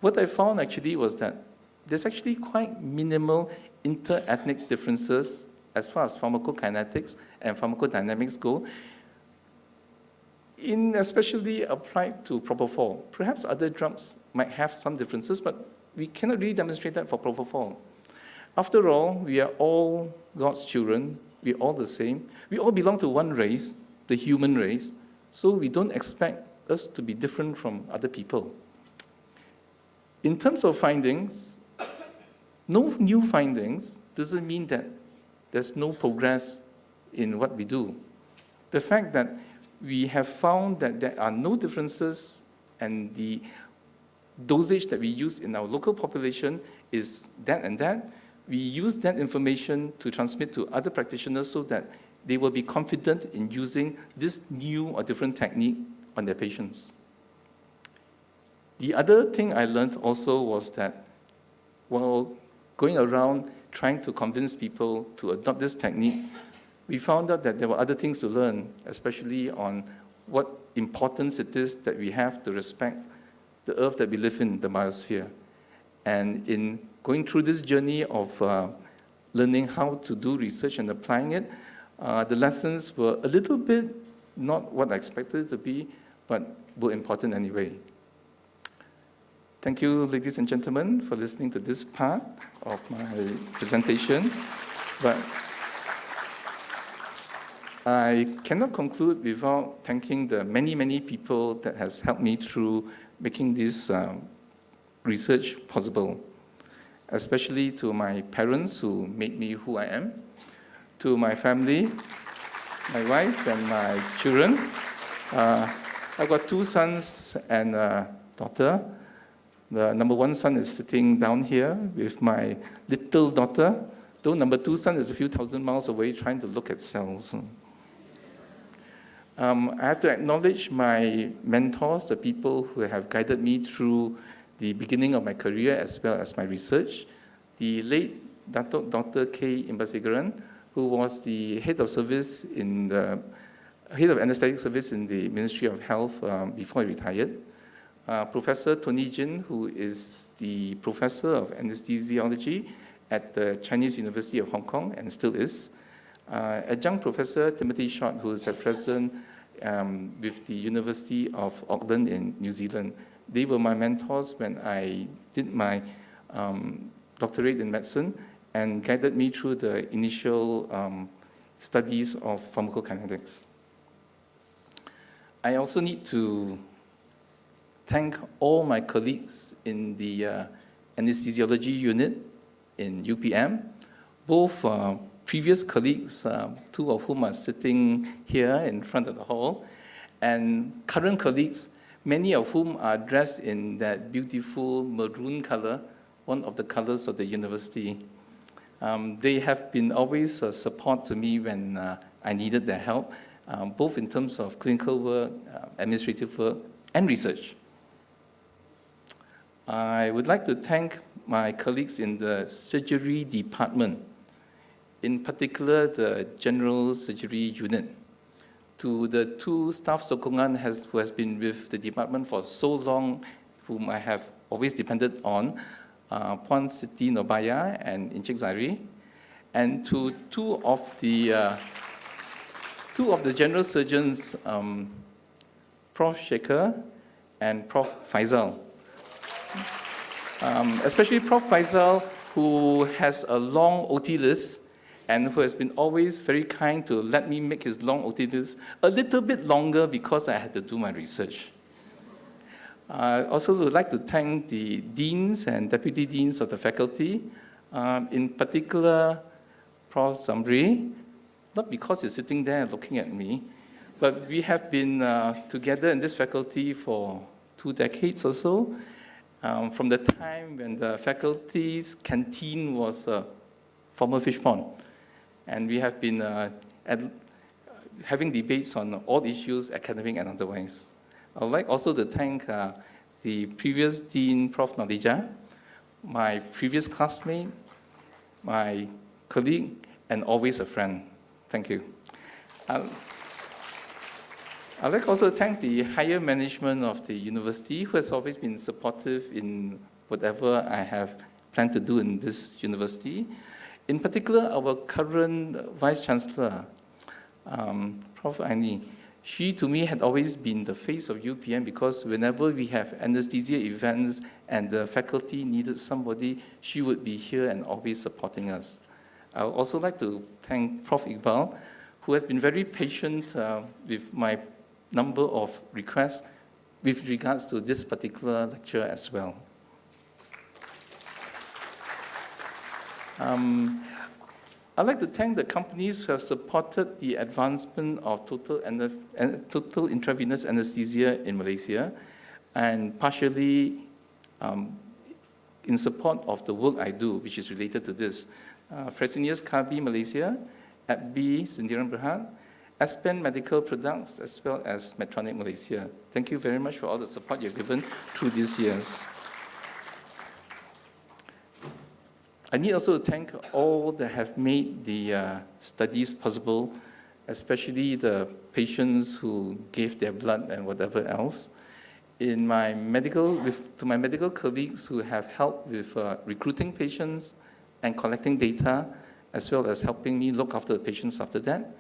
What I found actually was that there's actually quite minimal inter-ethnic differences as far as pharmacokinetics and pharmacodynamics go, especially applied to Propofol. Perhaps other drugs might have some differences, but we cannot really demonstrate that for Propofol. After all, we are all God's children. We're all the same. We all belong to one race, the human race, so we don't expect us to be different from other people. In terms of findings, no new findings doesn't mean that there's no progress in what we do. The fact that we have found that there are no differences and the dosage that we use in our local population is that and that, we use that information to transmit to other practitioners so that they will be confident in using this new or different technique on their patients. The other thing I learned also was that while going around trying to convince people to adopt this technique, we found out that there were other things to learn, especially on what importance it is that we have to respect the earth that we live in, the biosphere. And in going through this journey of learning how to do research and applying it, the lessons were a little bit not what I expected it to be, but were important anyway. Thank you, ladies and gentlemen, for listening to this part of my presentation. But I cannot conclude without thanking the many, many people that has helped me through making this research possible, especially to my parents who made me who I am, to my family, my wife and my children. I've got 2 sons and a daughter. The number 1 son is sitting down here with my little daughter, though number 2 son is a few thousand miles away trying to look at cells. I have to acknowledge my mentors, the people who have guided me through the beginning of my career as well as my research. The late Dr. K. Imbasigaran, who was the head of service in the head of anesthetic service in the Ministry of Health before he retired. Professor Tony Jin, who is the professor of anesthesiology at the Chinese University of Hong Kong and still is. Adjunct Professor Timothy Short, who is at present with the University of Auckland in New Zealand. They were my mentors when I did my doctorate in medicine and guided me through the initial studies of pharmacokinetics. I also need to thank all my colleagues in the anesthesiology unit in UPM, both previous colleagues, 2 of whom are sitting here in front of the hall, and current colleagues, many of whom are dressed in that beautiful maroon color, one of the colors of the university. They have been always a support to me when I needed their help, both in terms of clinical work, administrative work, and research. I would like to thank my colleagues in the surgery department, in particular the general surgery unit, to the 2 staff sokongan who has been with the department for so long, whom I have always depended on, Puan Siti Nobaya and Encik Zairi, and to two of the general surgeons, Prof. Shekhar and Prof. Faisal. Especially Prof. Faisal, who has a long OT list and who has been always very kind to let me make his long OT list a little bit longer because I had to do my research. I also would like to thank the deans and deputy deans of the faculty, in particular Prof. Zambri, not because he's sitting there looking at me, but we have been together in this faculty for 2 decades or so, from the time when the faculty's canteen was a former fish pond. And we have been having debates on all issues, academic and otherwise. I would like also to thank the previous Dean, Prof. Nadija, my previous classmate, my colleague, and always a friend. Thank you. I'd like also to thank the higher management of the university, who has always been supportive in whatever I have planned to do in this university. In particular, our current Vice-Chancellor, Prof. Aini, she to me had always been the face of UPM because whenever we have anesthesia events and the faculty needed somebody, she would be here and always supporting us. I would also like to thank Prof. Iqbal, who has been very patient with my number of requests with regards to this particular lecture as well. I'd like to thank the companies who have supported the advancement of total intravenous anesthesia in Malaysia, and partially in support of the work I do, which is related to this. Fresenius Kabi Malaysia, AbbVie Sendirian Berhad, Aspen Medical Products, as well as Medtronic Malaysia. Thank you very much for all the support you've given through these years. I need also to thank all that have made the studies possible, especially the patients who gave their blood and whatever else. To my medical colleagues who have helped with recruiting patients and collecting data, as well as helping me look after the patients after that.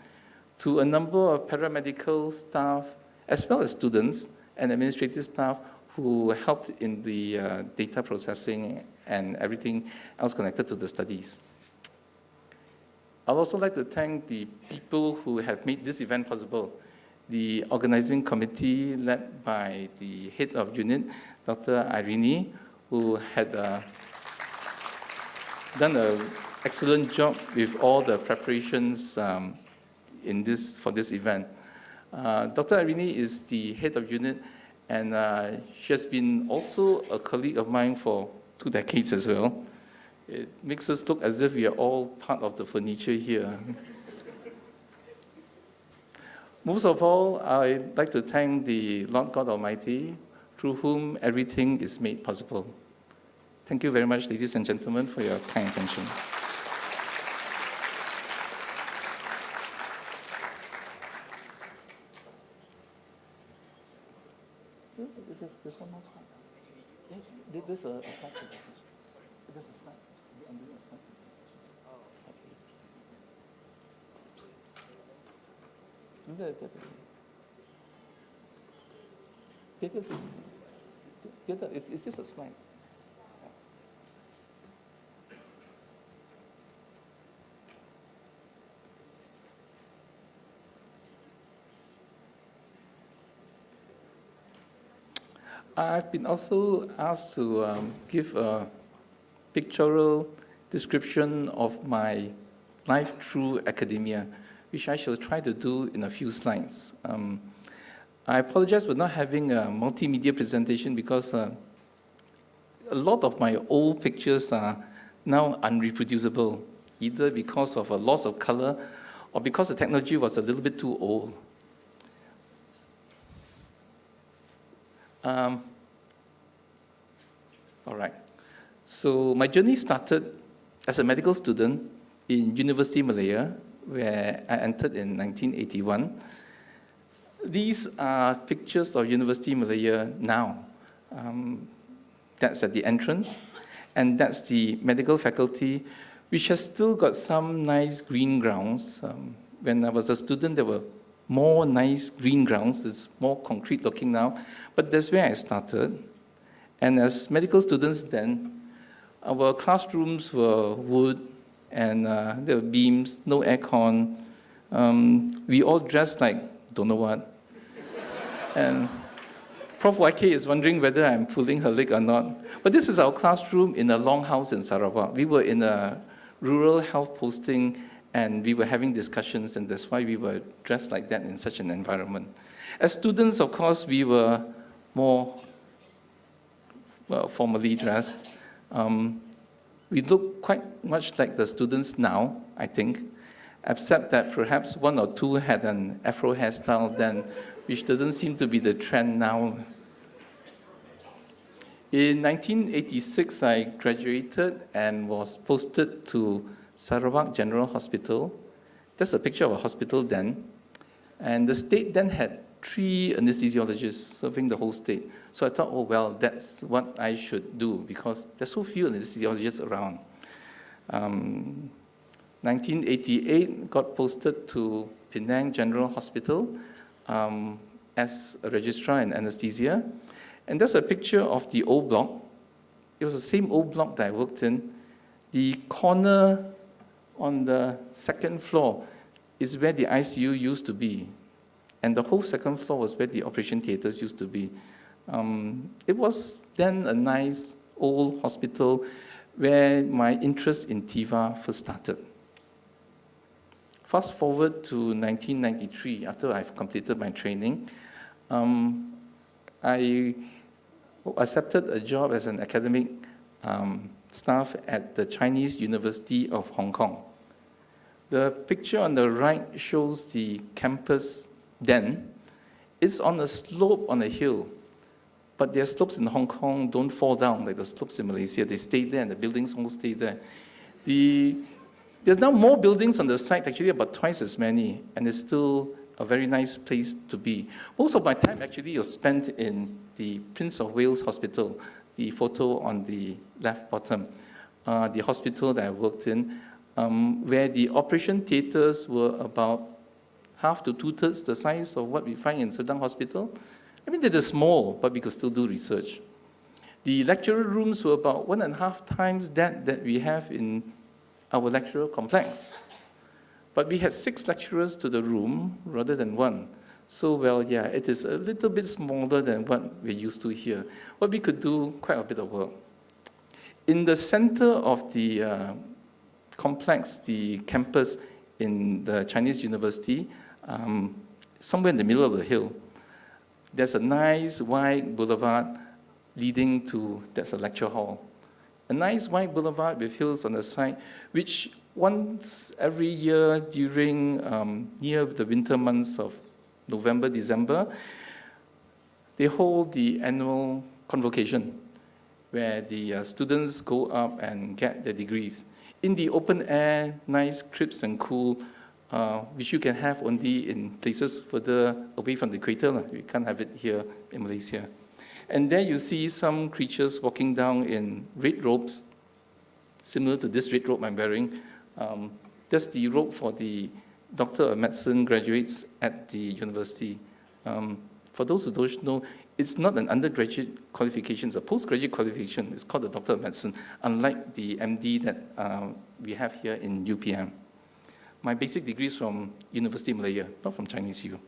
To a number of paramedical staff, as well as students and administrative staff who helped in the data processing and everything else connected to the studies. I'd also like to thank the people who have made this event possible. The organizing committee led by the head of unit, Dr. Irene, who had done an excellent job with all the preparations for this event. Dr. Irene is the head of unit, and she has been also a colleague of mine for 2 decades as well. It makes us look as if we are all part of the furniture here. Most of all, I'd like to thank the Lord God Almighty, through whom everything is made possible. Thank you very much, ladies and gentlemen, for your kind attention. There's one more slide. Yeah, there's a slide presentation. There's a slide. I'm doing a slide presentation. Oh, okay. It's just a slide. I've been also asked to give a pictorial description of my life through academia, which I shall try to do in a few slides. I apologize for not having a multimedia presentation because a lot of my old pictures are now unreproducible, either because of a loss of color or because the technology was a little bit too old. All right. So my journey started as a medical student in University Malaya, where I entered in 1981. These are pictures of University Malaya now. That's at the entrance, and that's the medical faculty, which has still got some nice green grounds. When I was a student, there were more nice green grounds. It's more concrete looking now, but that's where I started. And as medical students then, our classrooms were wood, and there were beams, no aircon. We all dressed like don't know what. And Prof YK is wondering whether I'm pulling her leg or not. But this is our classroom in a longhouse in Sarawak. We were in a rural health posting, and we were having discussions, and that's why we were dressed like that in such an environment. As students, of course, we were more formally dressed. We look quite much like the students now, I think, except that perhaps one or two had an afro hairstyle then, which doesn't seem to be the trend now. In 1986, I graduated and was posted to Sarawak General Hospital. That's a picture of a hospital then. And the state then had 3 anesthesiologists serving the whole state. So I thought, oh, well, that's what I should do because there's so few anesthesiologists around. 1988, got posted to Penang General Hospital as a registrar in anesthesia. And that's a picture of the old block. It was the same old block that I worked in. The corner on the 2nd floor is where the ICU used to be. And the whole 2nd floor was where the operation theaters used to be. It was then a nice old hospital where my interest in TIVA first started. Fast forward to 1993, after I've completed my training, I accepted a job as an academic staff at the Chinese University of Hong Kong. The picture on the right shows the campus then. It's on a slope on a hill, but their slopes in Hong Kong don't fall down like the slopes in Malaysia. They stay there, and the buildings all stay there. There's now more buildings on the site, actually about twice as many, and it's still a very nice place to be. Most of my time actually was spent in the Prince of Wales Hospital, the photo on the left bottom, the hospital that I worked in, where the operation theaters were about half to 2/3 the size of what we find in Sedang Hospital. I mean, they're small, but we could still do research. The lecturer rooms were about 1.5 times that we have in our lecturer complex. But we had 6 lecturers to the room rather than 1. So, well, yeah, it is a little bit smaller than what we're used to here. But we could do quite a bit of work. In the center of the complex, the campus in the Chinese University, somewhere in the middle of the hill, there's a nice wide boulevard leading to, that's a lecture hall. A nice wide boulevard with hills on the side, which once every year during near the winter months of November, December, they hold the annual convocation where the students go up and get their degrees. In the open air, nice, crisp and cool, which you can have only in places further away from the equator. You can't have it here in Malaysia. And there you see some creatures walking down in red robes, similar to this red robe I'm wearing. That's the robe for the Doctor of Medicine graduates at the university. For those who don't know, it's not an undergraduate qualification, it's a postgraduate qualification. It's called the Doctor of Medicine, unlike the MD that we have here in UPM. My basic degree is from University of Malaya, not from Chinese U.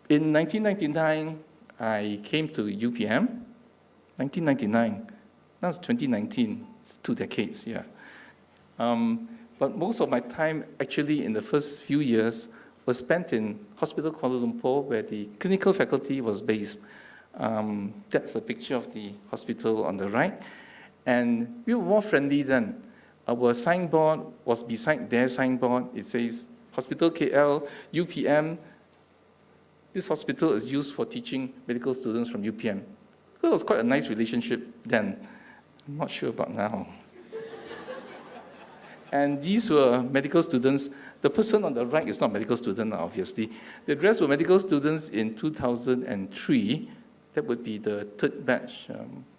In 1999, I came to UPM. 1999, now it's 2019, it's 2 decades, yeah. But most of my time, actually, in the first few years, was spent in Hospital Kuala Lumpur, where the clinical faculty was based. That's a picture of the hospital on the right. And we were more friendly then. Our signboard was beside their signboard. It says, Hospital KL, UPM. This hospital is used for teaching medical students from UPM. It was quite a nice relationship then. I'm not sure about now. And these were medical students. The person on the right is not a medical student, obviously. The rest were medical students in 2003. That would be the 3rd batch.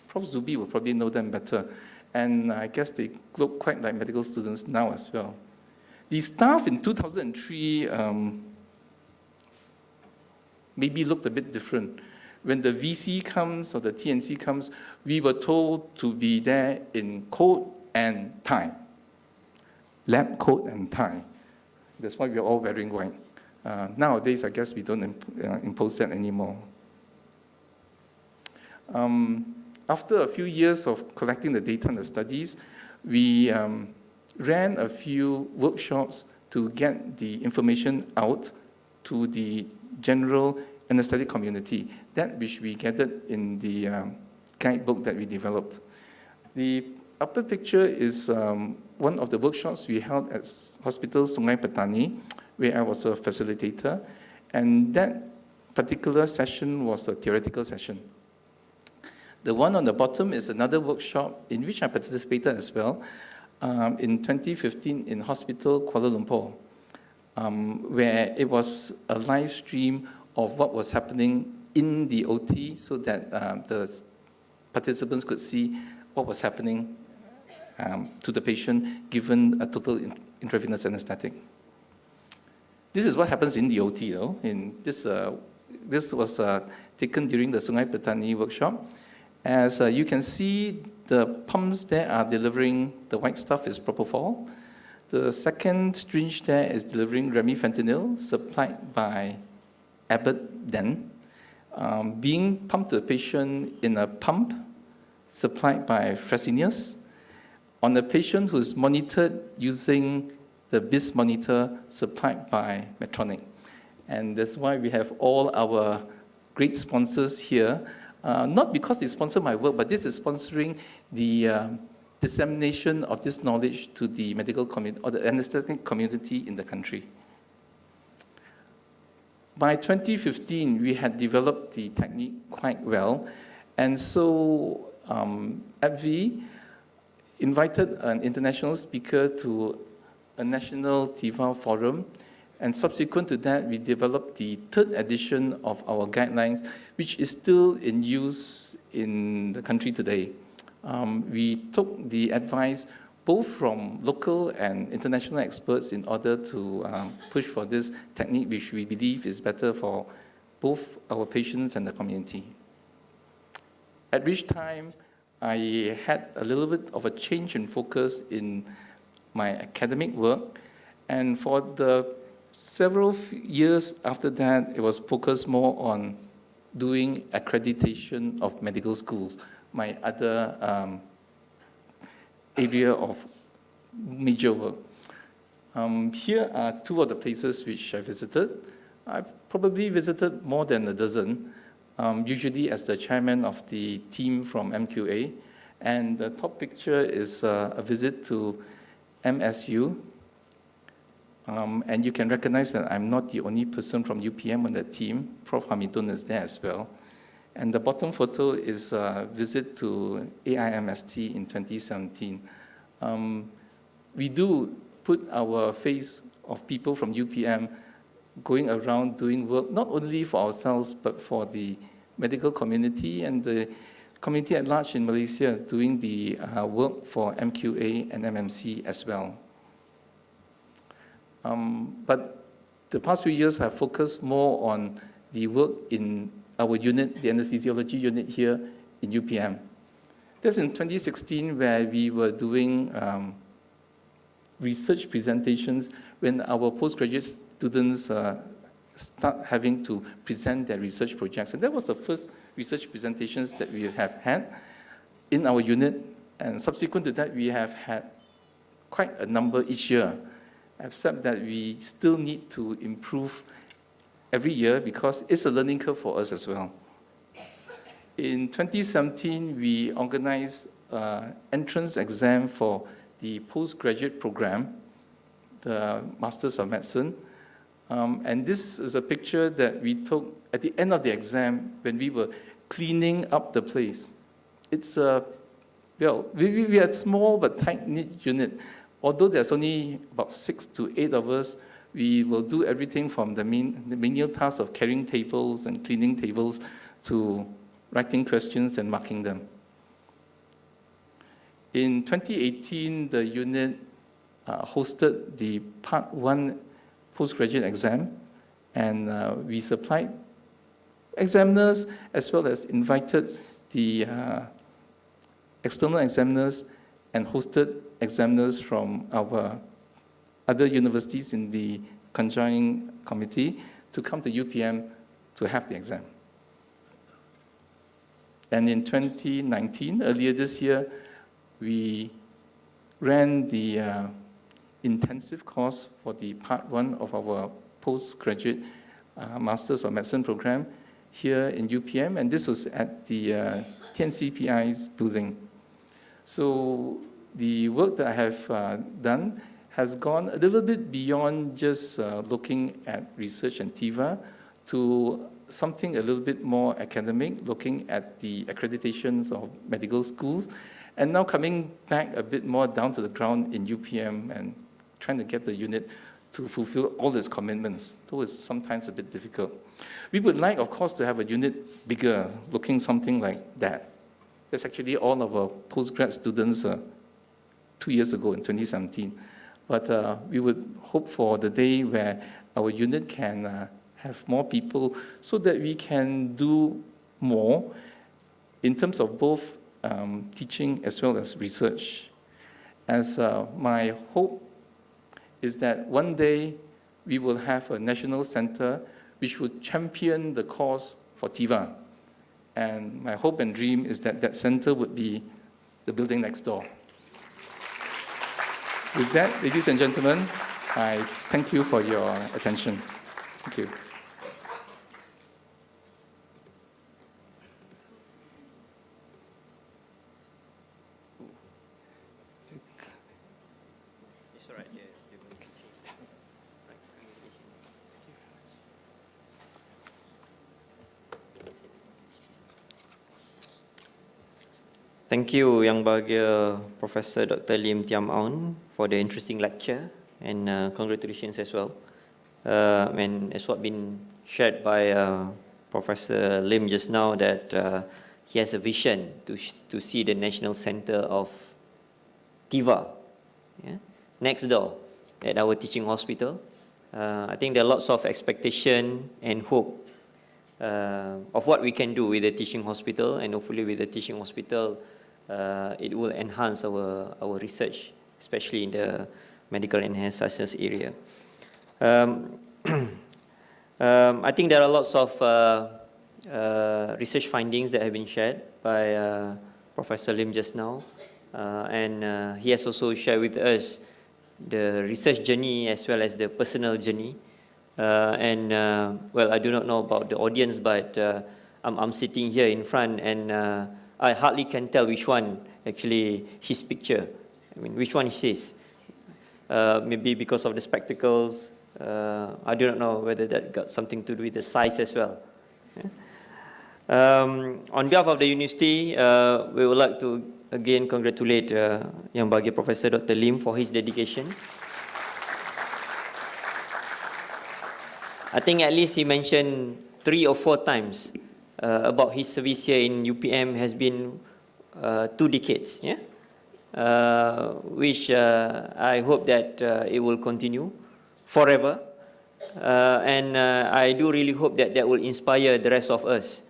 Prof. Zubi will probably know them better. And I guess they look quite like medical students now as well. The staff in 2003 maybe looked a bit different. When the VC comes or the TNC comes, we were told to be there in coat and tie. Lab coat and tie. That's why we're all wearing white. Nowadays, I guess we don't impose that anymore. After a few years of collecting the data and the studies, we ran a few workshops to get the information out to the general anesthetic community, that which we gathered in the guidebook that we developed. The upper picture is one of the workshops we held at Hospital Sungai Petani, where I was a facilitator, and that particular session was a theoretical session. The one on the bottom is another workshop in which I participated as well in 2015 in Hospital Kuala Lumpur, where it was a live stream of what was happening in the OT so that the participants could see what was happening to the patient given a total intravenous anesthetic. This is what happens in the OT, though. This was taken during the Sungai Petani workshop. As you can see, the pumps there are delivering, the white stuff is Propofol. The second syringe there is delivering remifentanil, supplied by Abbott then, being pumped to the patient in a pump supplied by Fresenius, on a patient who's monitored using the BIS monitor supplied by Medtronic. And that's why we have all our great sponsors here, not because they sponsor my work, but this is sponsoring the dissemination of this knowledge to the medical community or the anesthetic community in the country. By 2015, we had developed the technique quite well, and so AbbVie invited an international speaker to a national TIVA forum, and subsequent to that, we developed the 3rd edition of our guidelines, which is still in use in the country today. We took the advice both from local and international experts in order to push for this technique, which we believe is better for both our patients and the community. At which time, I had a little bit of a change in focus in my academic work. And for the several years after that, it was focused more on doing accreditation of medical schools, my other area of major work. Here are two of the places which I visited. I've probably visited more than a dozen, usually as the chairman of the team from MQA. And the top picture is a visit to MSU. And you can recognize that I'm not the only person from UPM on that team. Prof. Hamidun is there as well. And the bottom photo is a visit to AIMST in 2017. We do put our face of people from UPM going around doing work, not only for ourselves, but for the medical community and the community at large in Malaysia, doing the work for MQA and MMC as well. But the past few years have focused more on the work in our unit, the anesthesiology unit here in UPM. That's in 2016 where we were doing research presentations when our postgraduate students start having to present their research projects. And that was the first research presentations that we have had in our unit. And subsequent to that, we have had quite a number each year, except that we still need to improve every year because it's a learning curve for us as well. In 2017, we organized an entrance exam for the postgraduate program, the Masters of Medicine. And this is a picture that we took at the end of the exam when we were cleaning up the place. It's a, well, we are a small but tight-knit unit. Although there's only about 6 to 8 of us, we will do everything from the menial task of carrying tables and cleaning tables to writing questions and marking them. In 2018, the unit hosted the Part 1 postgraduate exam, and we supplied examiners as well as invited the external examiners and hosted examiners from our other universities in the conjoining committee to come to UPM to have the exam. And in 2019, earlier this year, we ran the intensive course for the Part 1 of our postgraduate Masters of Medicine program here in UPM, and this was at the TNCPI's building. So the work that I have done has gone a little bit beyond just looking at research and TIVA to something a little bit more academic, looking at the accreditations of medical schools, and now coming back a bit more down to the ground in UPM and trying to get the unit to fulfill all its commitments, though it's sometimes a bit difficult. We would like, of course, to have a unit bigger, looking something like that. That's actually all of our postgrad students 2 years ago in 2017. But we would hope for the day where our unit can have more people so that we can do more in terms of both teaching as well as research. As my hope is that one day we will have a national center which would champion the cause for TIVA. And my hope and dream is that that center would be the building next door. With that, ladies and gentlemen, I thank you for your attention. Thank you. Thank you, Yang Bahagia Professor Dr. Lim Thiam Aun for the interesting lecture, and congratulations as well. And as what been shared by Professor Lim just now, that he has a vision to see the National Center of TIVA next door at our teaching hospital. I think there are lots of expectation and hope of what we can do with the teaching hospital, and hopefully with the teaching hospital, it will enhance our research especially in the medical and health sciences area. Um, I think there are lots of research findings that have been shared by Professor Lim just now, and he has also shared with us the research journey as well as the personal journey. Well, I do not know about the audience, but I'm sitting here in front, and I hardly can tell which one actually his picture. I mean, which one is his? Maybe because of the spectacles. I do not know whether that got something to do with the size as well. Yeah. On behalf of the university, we would like to again congratulate Yang Bahagia Professor Dr. Lim for his dedication. I think at least he mentioned 3 or 4 times about his service here in UPM has been 2 decades, yeah? Which I hope that it will continue forever. And I do really hope that that will inspire the rest of us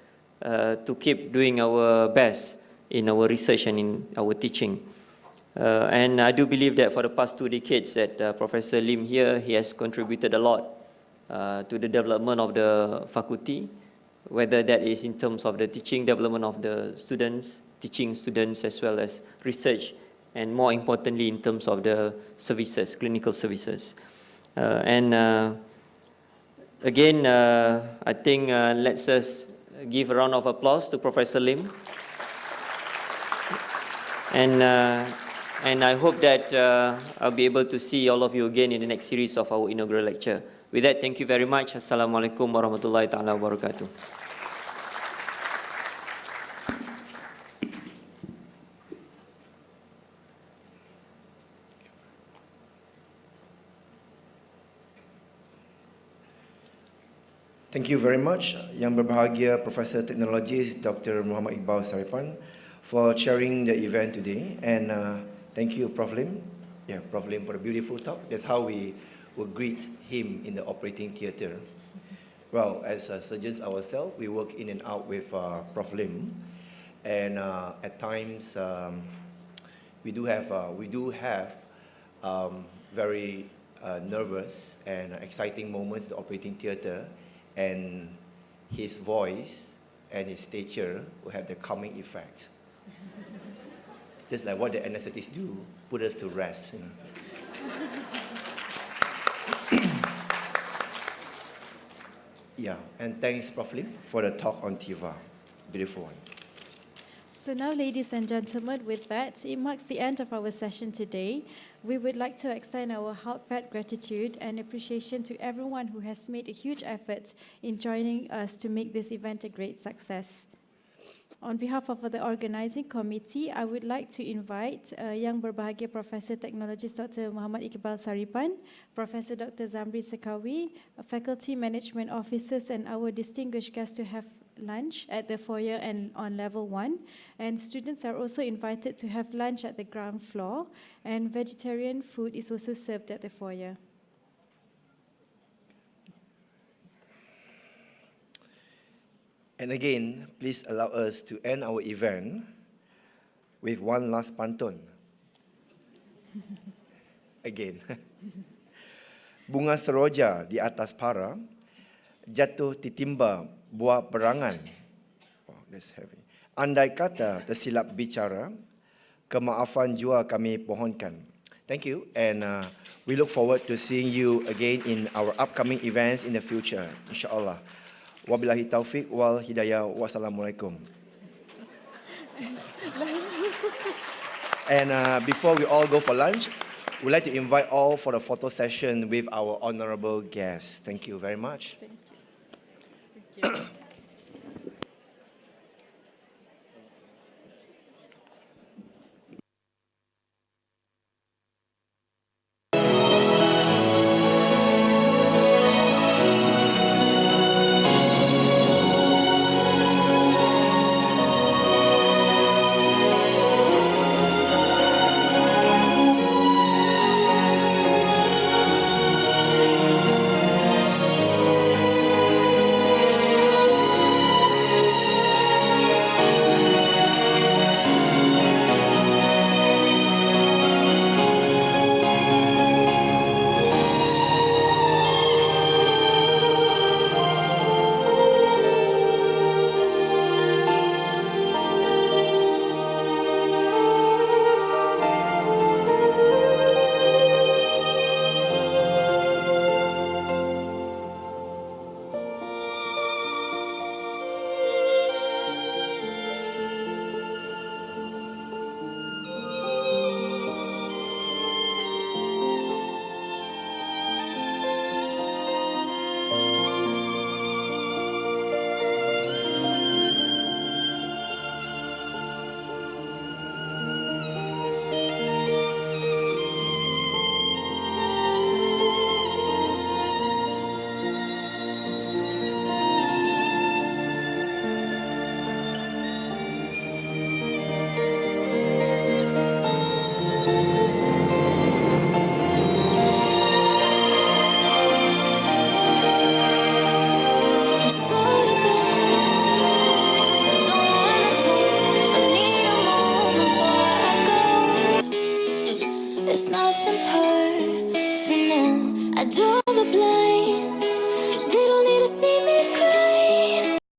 to keep doing our best in our research and in our teaching. And I do believe that for the past 2 decades that Professor Lim here, he has contributed a lot to the development of the faculty, whether that is in terms of the teaching development of the students, teaching students, as well as research, and more importantly in terms of the services, clinical services. Again, I think let's us give a round of applause to Professor Lim. And I hope that I'll be able to see all of you again in the next series of our inaugural lecture. With that, thank you very much. Assalamualaikum warahmatullahi ta'ala wabarakatuh. Thank you very much, Yang Berbahagia Professor Technologist Dr. Muhammad Iqbal Saripan, for chairing the event today. And thank you, Prof. Lim. Yeah, Prof. Lim, for a beautiful talk. That's how we will greet him in the operating theatre. Well, as surgeons ourselves, we work in and out with Prof. Lim. And at times, we do have very nervous and exciting moments in the operating theatre. And his voice and his stature will have the calming effect. Just like what the anesthetists do, put us to rest. You know. Yeah, and thanks, Prof. Lim, for the talk on TIVA. Beautiful one. So now, ladies and gentlemen, with that, it marks the end of our session today. We would like to extend our heartfelt gratitude and appreciation to everyone who has made a huge effort in joining us to make this event a great success. On behalf of the organizing committee, I would like to invite Yang Berbahagia Professor Technologist Dr. Muhammad Iqbal Saripan, Professor Dr. Zamri Sekawi, faculty management officers, and our distinguished guests to have lunch at the foyer and on level 1. And students are also invited to have lunch at the ground floor, and vegetarian food is also served at the foyer. And again, please allow us to end our event with one last pantun. Again. Bunga seroja di atas para, jatuh titimba buah perangan. Oh, that's heavy. Andai kata tersilap bicara, kemaafan jua kami pohonkan. Thank you, and we look forward to seeing you again in our upcoming events in the future, insyaAllah. Wabillahi taufiq wal hidayah. Wassalamualaikum. And before we all go for lunch, we'd like to invite all for the photo session with our honorable guests. Thank you very much. Thank you. Thank you. I do